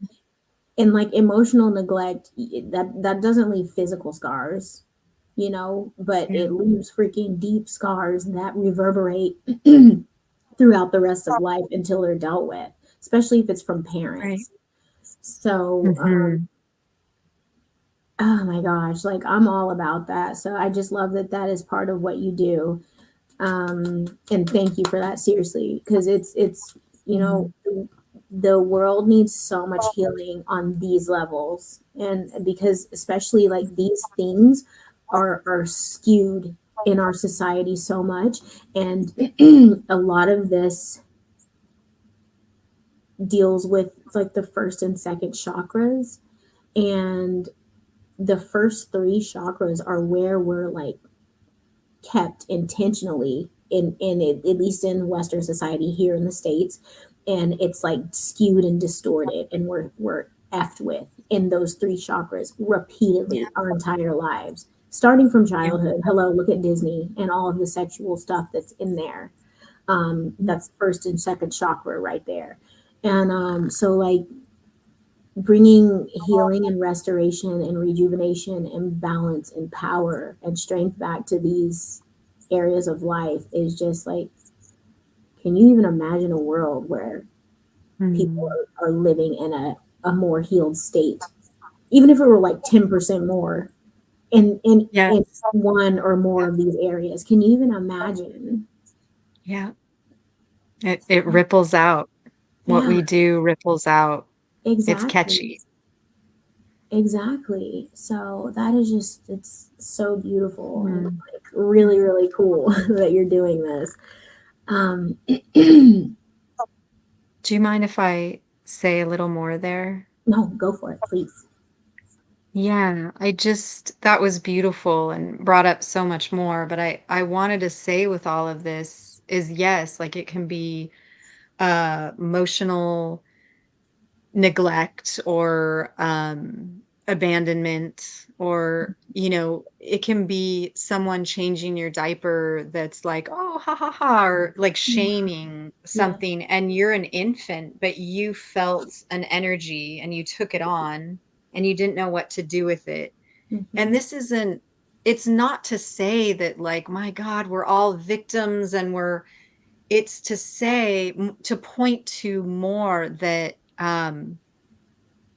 And like emotional neglect, that doesn't leave physical scars, but Yeah. it leaves freaking deep scars that reverberate throughout the rest of life until they're dealt with, especially if it's from Right. parents. So, Mhm. oh my gosh, like I'm all about that. So I just love that that is part of what you do. And thank you for that, seriously, because it's you know Mhm. the world needs so much healing on these levels, and because especially like these things are skewed in our society so much, and a lot of this deals with like the first and second chakras, and the first three chakras are where we're like kept intentionally in it, at least in Western society here in the States, and it's like skewed and distorted, and we're effed with in those three chakras Yeah. repeatedly our entire lives, starting from Yeah. childhood. Hello, look at Disney and all of the sexual stuff that's in there. Mm. That's first and second chakra right there. And so like bringing healing and restoration and rejuvenation and balance and power and strength back to these areas of life is just like, can you even imagine a world where people Mm. are living in a more healed state, even if it were like 10% more in Yes. one or more of these areas? Can you even imagine? Yeah. It ripples out. What Yeah, we do ripples out. It's exactly. catchy. Exactly. So that is just, it's so beautiful and Mm. like really, really cool that you're doing this. Um, Do you mind if I say a little more there? no, go for it, please. Yeah, I just that was beautiful and brought up so much more, but I wanted to say with all of this is yes, like it can be emotional neglect or abandonment or it can be someone changing your diaper that's like oh ha ha ha or like Yeah. shaming Yeah. something and you're an infant but you felt an energy and you took it on and you didn't know what to do with it. And Hmm. this isn't it's not to say that like my god we're all victims and we're it's to say to point to more that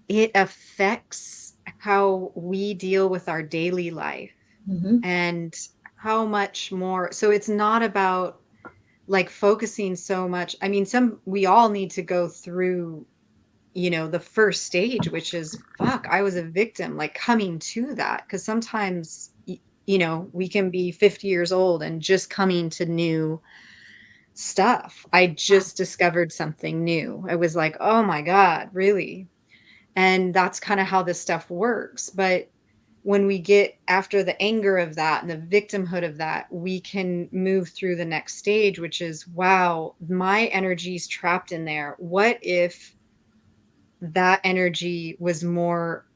it affects how we deal with our daily life Hmm. and how much more so it's not about like focusing so much. I mean, some we all need to go through, the first stage, which is fuck, I was a victim, like coming to that. Cause sometimes, we can be 50 years old and just coming to new stuff. I just discovered something new. I was like, oh my God, really? And that's kind of how this stuff works. But when we get after the anger of that and the victimhood of that, we can move through the next stage, which is wow, my energy's trapped in there. What if that energy was more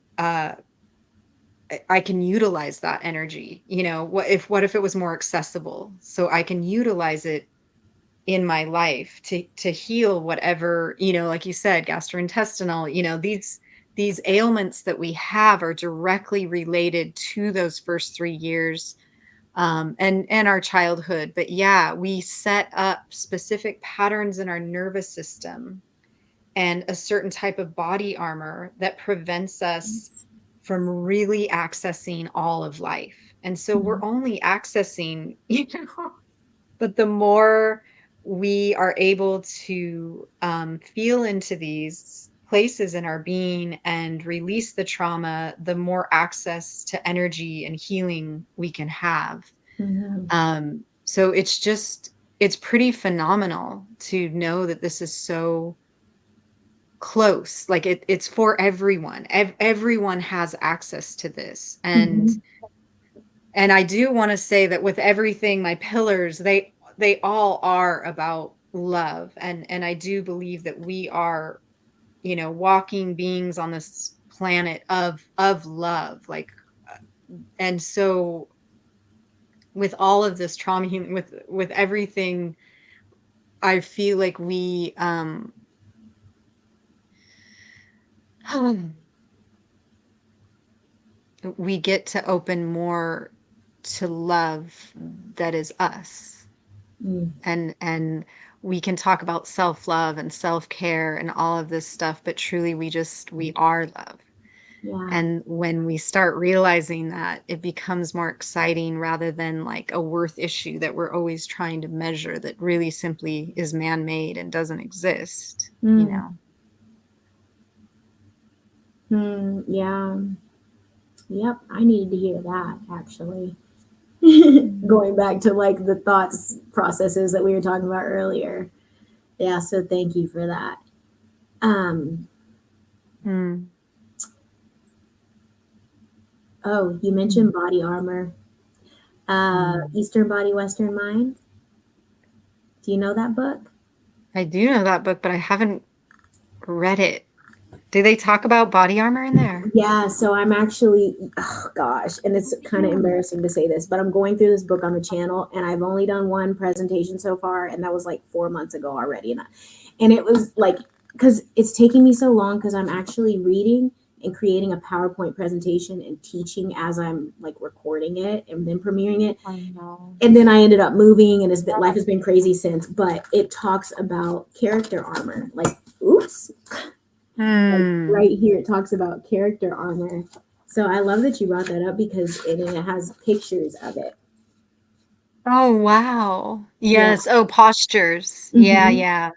I can utilize that energy? What if it was more accessible so I can utilize it in my life to heal whatever, like you said, gastrointestinal, these ailments that we have are directly related to those first 3 years and our childhood. But yeah, we set up specific patterns in our nervous system and a certain type of body armor that prevents us from really accessing all of life. And so we're only accessing, but the more we are able to feel into these places in our being and release the trauma, the more access to energy and healing we can have. Hmm. So it's pretty phenomenal to know that this is so close. Like it's for everyone. Everyone has access to this. Hmm. And I do wanna say that with everything, my pillars, they all are about love, and I do believe that we are, walking beings on this planet of love, like, and so with all of this trauma healing, with everything, I feel like we get to open more to love that is us. And we can talk about self-love and self-care and all of this stuff, but truly we are love. Yeah. And when we start realizing that, it becomes more exciting rather than like a worth issue that we're always trying to measure that really simply is man-made and doesn't exist, you Mm. know. Mm. Yeah. Yep. I needed to hear that actually. Mm. Going back to like the thoughts processes that we were talking about earlier. Yeah. So thank you for that. Um, Mm. oh, you mentioned body armor. Mm. Eastern Body, Western Mind. Do you know that book? I do know that book, but I haven't read it. Do they talk about body armor in there? Yeah, so I'm actually, oh gosh, and it's kind of Mm. embarrassing to say this, but I'm going through this book on the channel, and I've only done one presentation so far, and that was like 4 months ago already, and it was like because it's taking me so long because I'm actually reading and creating a PowerPoint presentation and teaching as I'm like recording it and then premiering it. I know. And then I ended up moving, and life has been crazy since. But it talks about character armor, like oops, like Hmm. right here it talks about character armor. So I love that you brought that up because it has pictures of it. Oh, wow. Yeah. Yes. Oh, postures. Yeah, Hmm. yeah.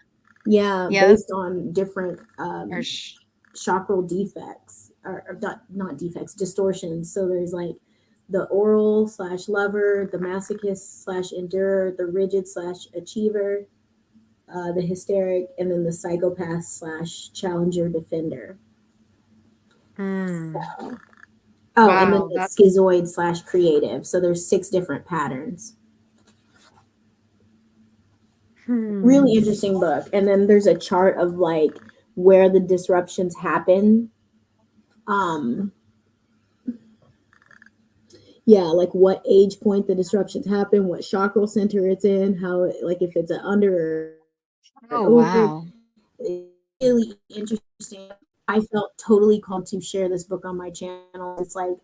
Yeah, Yep. based on different Or sh chakral defects, or not defects, distortions. So there's like the oral slash lover, the masochist slash endurer, the rigid slash achiever, the hysteric, and then the psychopath slash challenger defender. mm. Oh, and then Wow, it's that's schizoid slash creative. So there's 6 different patterns. Really hmm. interesting book. And then there's a chart of like where the disruptions happen. Um, yeah, like what age point the disruptions happen, what chakral center it's in, how it, like if it's an under or Oh, over. wow. It's really interesting. I felt totally called to share this book on my channel. It's like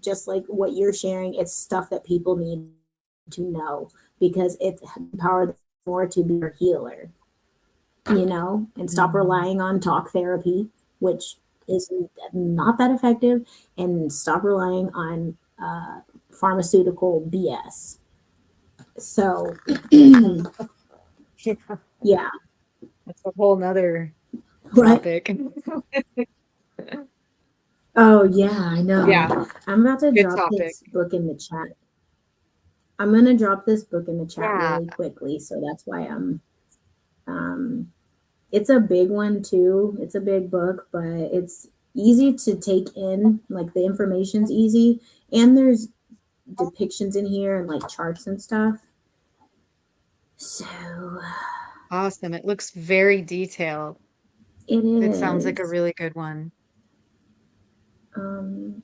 just like what you're sharing, it's stuff that people need to know because it empowers them more to be a healer, and stop Mm. relying on talk therapy, which is not that effective, and stop relying on pharmaceutical BS. So, Yeah, yeah. that's a whole nother What? topic. Oh, yeah, I Yeah, know. I'm about to good drop topic. this book in the chat. I'm going to drop this book in the chat Yeah. really quickly. So that's why um, it's a big one too. It's a big book, but it's easy to take in. Like the information's easy. And there's depictions in here and like charts and stuff. So Awesome. It looks very detailed. it It sounds like a is. really good one. Um,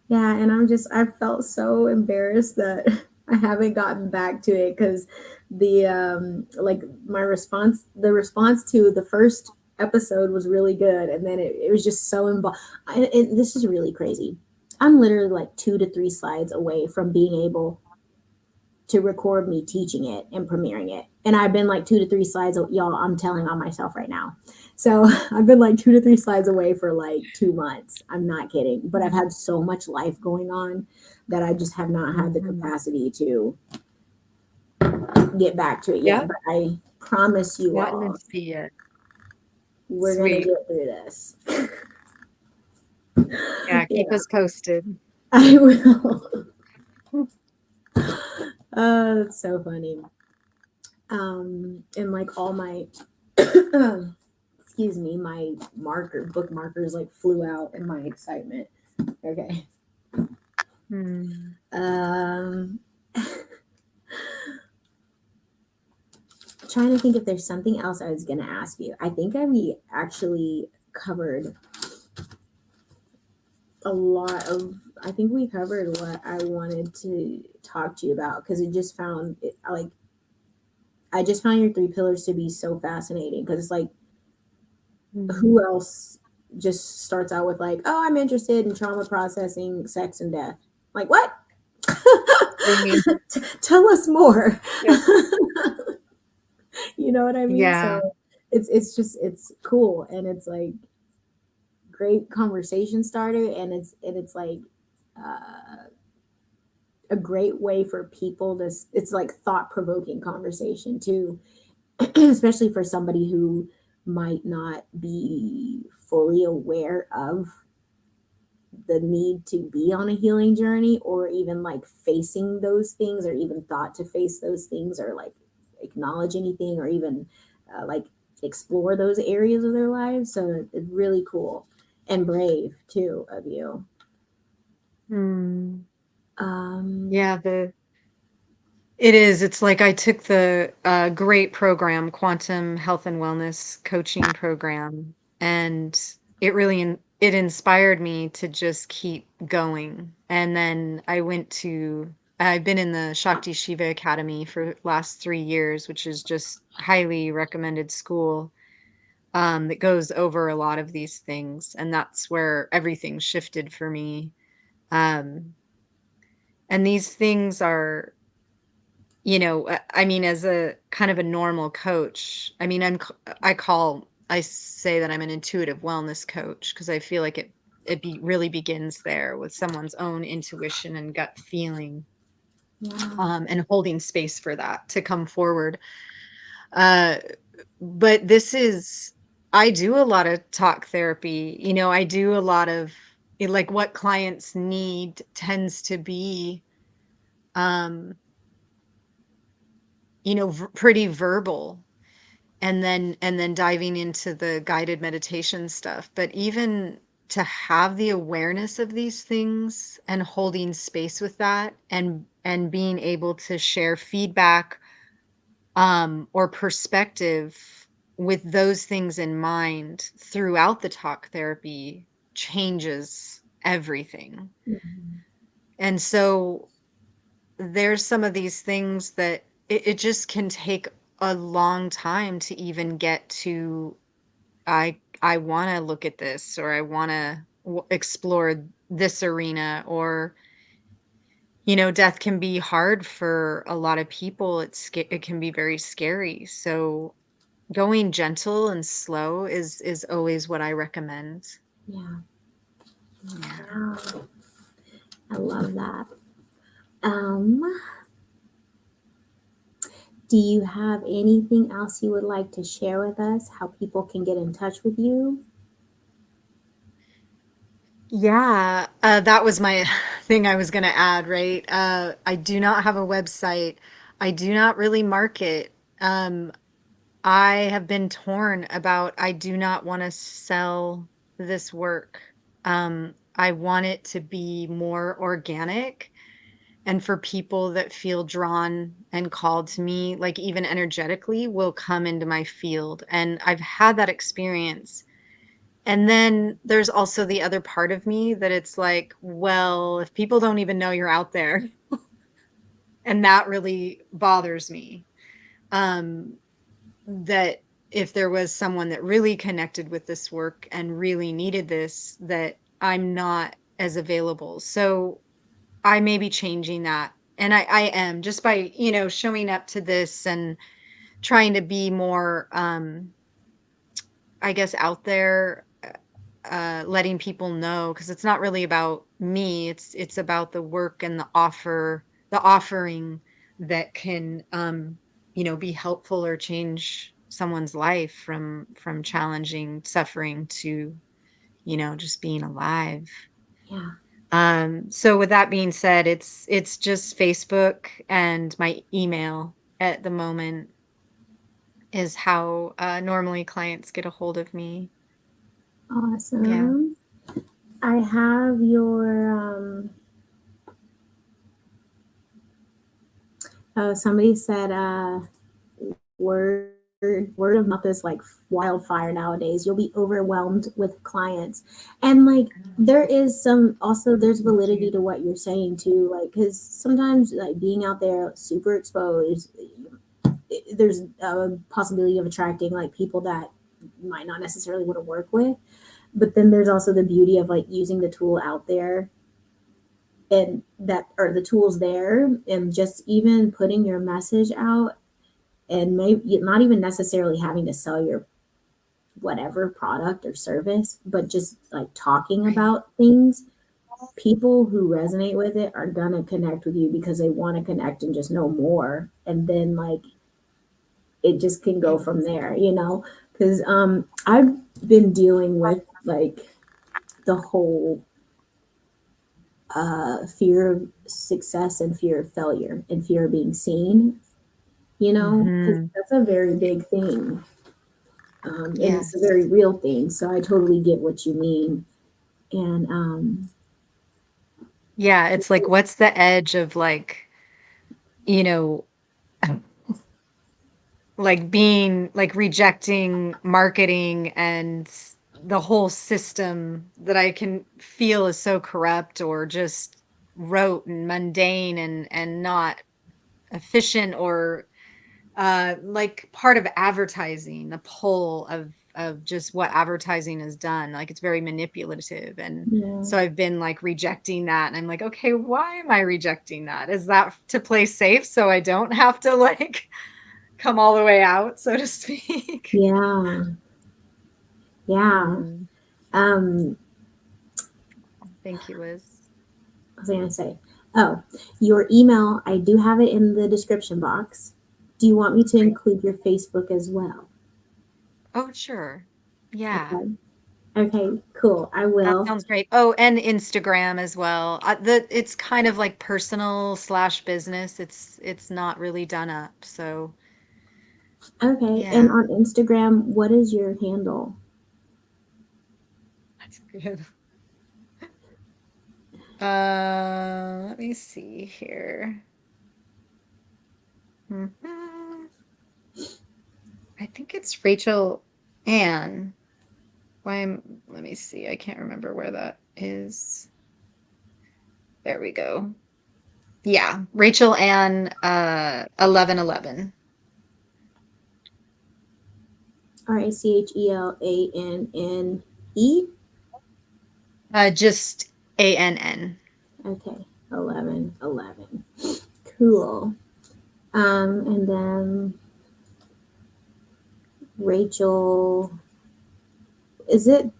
yeah, and I felt so embarrassed that I haven't gotten back to it because like the response to the first episode was really good, and then it was just so involved. This is really crazy. I'm literally like 2 to 3 slides away from being able to record me teaching it and premiering it. And I've been like 2 to 3 slides, y'all, I'm telling on myself right now. So I've been like 2 to 3 slides away for like 2 months. I'm not kidding. But I've had so much life going on that I just have not had the Mhm. capacity to get back to it yet. Yep, But I promise you gotten to all, see it. we're going to Sweet. get through this. Yeah, keep Yeah, us posted. I will. That's so funny. And like all my excuse me, my book markers like flew out in my excitement. Okay. Hmm. Um, trying to think if there's something else I was gonna ask you. I think we actually covered a lot of. I think we covered what I wanted to talk to you about because it just found it like I just found your 3 pillars to be so fascinating because it's like Mhm. who else just starts out with like, oh, I'm interested in trauma processing, sex, and death. Like what? Right. Tell us more. Yeah. You know what I mean? Yeah. So it's cool and it's like great conversation starter and it's like uh, a great way for people to it's like thought provoking conversation too, especially for somebody who might not be fully aware of the need to be on a healing journey or even like facing those things or even thought to face those things or like acknowledge anything or even like explore those areas of their lives. So it's really cool and brave too of you. Hmm. um Yeah, it is. It's like I took the great program, Quantum Health and Wellness Coaching Program, and it inspired me to just keep going. And then I went to I've been in the Shakti Shiva Academy for last 3 years, which is just highly recommended school, that goes over a lot of these things, and that's where everything shifted for me. Um, and these things are, I mean, as a kind of a normal coach, I mean, I say that I'm an intuitive wellness coach because I feel like really begins there with someone's own intuition and gut feeling, Yeah. and holding space for that to come forward. Uh, but I do a lot of talk therapy. I do a lot of like what clients need tends to be, um, pretty verbal, and then diving into the guided meditation stuff. But even to have the awareness of these things and holding space with that, and being able to share feedback, or perspective with those things in mind throughout the talk therapy changes everything. Mhm. And so there's some of these things that it just can take a long time to even get to. I want to look at this, or I want to explore this arena, or death can be hard for a lot of people. It can be very scary. So going gentle and slow is always what I recommend. Yeah. Yeah. Wow. I love that. Um, do you have anything else you would like to share with us? How people can get in touch with you? Yeah, that was my thing I was going to add, right? I do not have a website. I do not really market. Um, I have been torn about, I do not want to sell this work. I want it to be more organic, and for people that feel drawn and called to me, like even energetically, will come into my field. And I've had that experience. And then there's also the other part of me that it's like, well, if people don't even know you're out there, and that really bothers me. Um, that if there was someone that really connected with this work and really needed this, that I'm not as available. So I may be changing that. And I am, just by, showing up to this and trying to be more, I guess, out there, letting people know, because it's not really about me. It's about the work and the offering that can, be helpful or change someone's life from challenging suffering to, just being alive. Yeah. So with that being said, it's just Facebook, and my email at the moment is how, normally clients get a hold of me. Yeah. Awesome. I have your somebody said word word of mouth is like wildfire nowadays. You'll be overwhelmed with clients. And like there is some also there's Thank validity you. to what you're saying too, like cuz sometimes like being out there super exposed, there's a possibility of attracting like people that might not necessarily want to work with. But then there's also the beauty of like using the tool out there and that are the tools there and just even putting your message out and maybe not even necessarily having to sell your whatever product or service, but just like talking Right. about things. People who resonate with it are gonna connect with you because they want to connect and just know more. And then like it just can go from there, you know? Because I've been dealing with like the whole fear of success and fear of failure and fear of being seen, you know, because Mhm. that's a very big thing. And it's a Yes. very real thing. So I totally get what you mean. And Yeah, it's like, what's the edge of, like, you know, like being like rejecting marketing and the whole system that I can feel is so corrupt, or just rote and mundane and not efficient or like part of advertising, the pull of just what advertising has done. Like it's very manipulative. And Yeah. so I've been like rejecting that. And I'm like, okay, why am I rejecting that? Is that to play safe so I don't have to like come all the way out, so to speak? Yeah. Yeah. Mm, Um, thank you, Liz. what was I gonna say? Oh, your email, I do have it in the description box. Do you want me to Great. include your Facebook as well? Oh, sure. Yeah. Okay. Okay, cool. I That will. sounds great. Oh, and Instagram as well. It's kind of like personal slash business. It's not really done up. So Okay. And yeah, on Instagram, what is your handle? that's good. Let me see here. Mhm. I think it's Rachel Ann. Let me see. I can't remember where that is. There we go. Yeah, Rachel Ann 1111. RachelAnne. Just ANN. Okay. 1111. Cool. And then Rachel, is it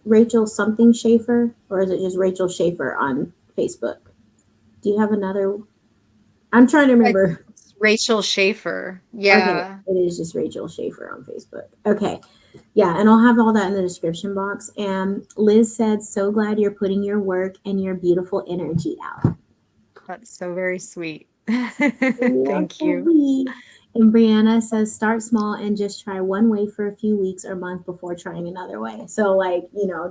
Rachel something Schafer, or is it just Rachel Schafer on Facebook? Do you have another? I'm trying to I think remember. it's Rachel Schafer. Okay, Yeah. it is just Rachel Schafer on Facebook. Okay, yeah, and I'll have all that in the description box. And Liz said, "So glad you're putting your work and your beautiful energy out." That's so very sweet. Thank you. Lovely. And Brianna says, "Start small and just try one way for a few weeks or month before trying another way." So, like,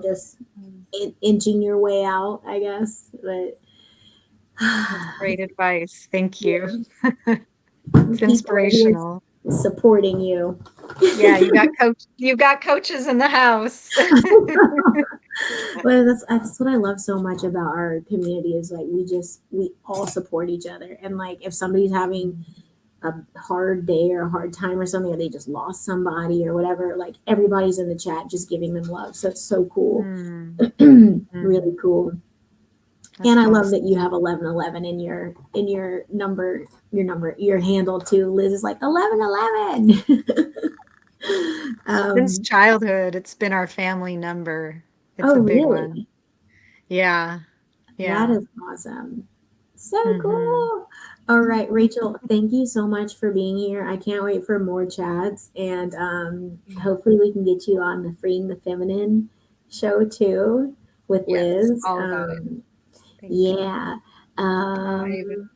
just Mm, inching your way out, I guess. But that's great advice. Thank you. yeah, It's people are here inspirational. supporting you. Yeah, you've got coaches in the house. Well, that's what I love so much about our community is like we all support each other. And like if somebody's having a hard day or a hard time or something, or they just lost somebody or whatever, like everybody's in the chat just giving them love. So it's so cool. Mm, Really mm, cool. that's And I love that awesome. you have 1111 in your handle too. Liz is like 1111. Since um, childhood, it's been our family number. It's oh a big one. really? Yeah. That Yeah. is awesome. So Hmm. cool. All right, Rachel, thank you so much for being here. I can't wait for more chats. And hopefully, we can get you on the Freeing the Feminine show too with Yes, Liz. all about it. Thank you. Yeah. I would Um,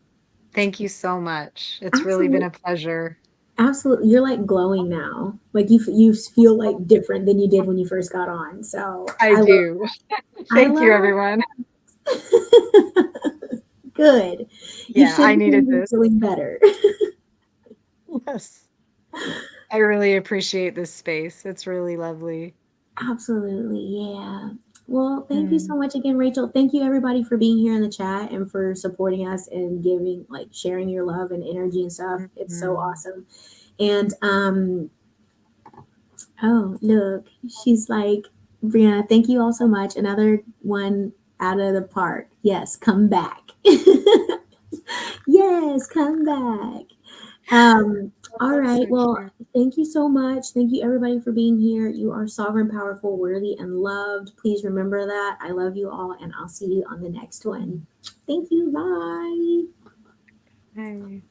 thank you so much. It's really been absolutely. a pleasure. Absolutely. You're like glowing now. Like you feel like different than you did when you first got on. So I I love, do. I Thank you, love everyone. Good. You Yeah, should I needed be this. feeling better. Yes. I really appreciate this space. It's really lovely. Absolutely. Yeah. Well, thank you Mm, so much again, Rachel. Thank you everybody for being here in the chat and for supporting us and giving like sharing your love and energy and stuff. It's so mhm. awesome. And oh, look, she's like, Brianna, thank you all so much. Another one out of the park. Yes, come back. Yes, come back. All That's right. so Well, cute. thank you so much. Thank you, everybody, for being here. You are sovereign, powerful, worthy, and loved. Please remember that. I love you all, and I'll see you on the next one. Thank you. Bye. Hey.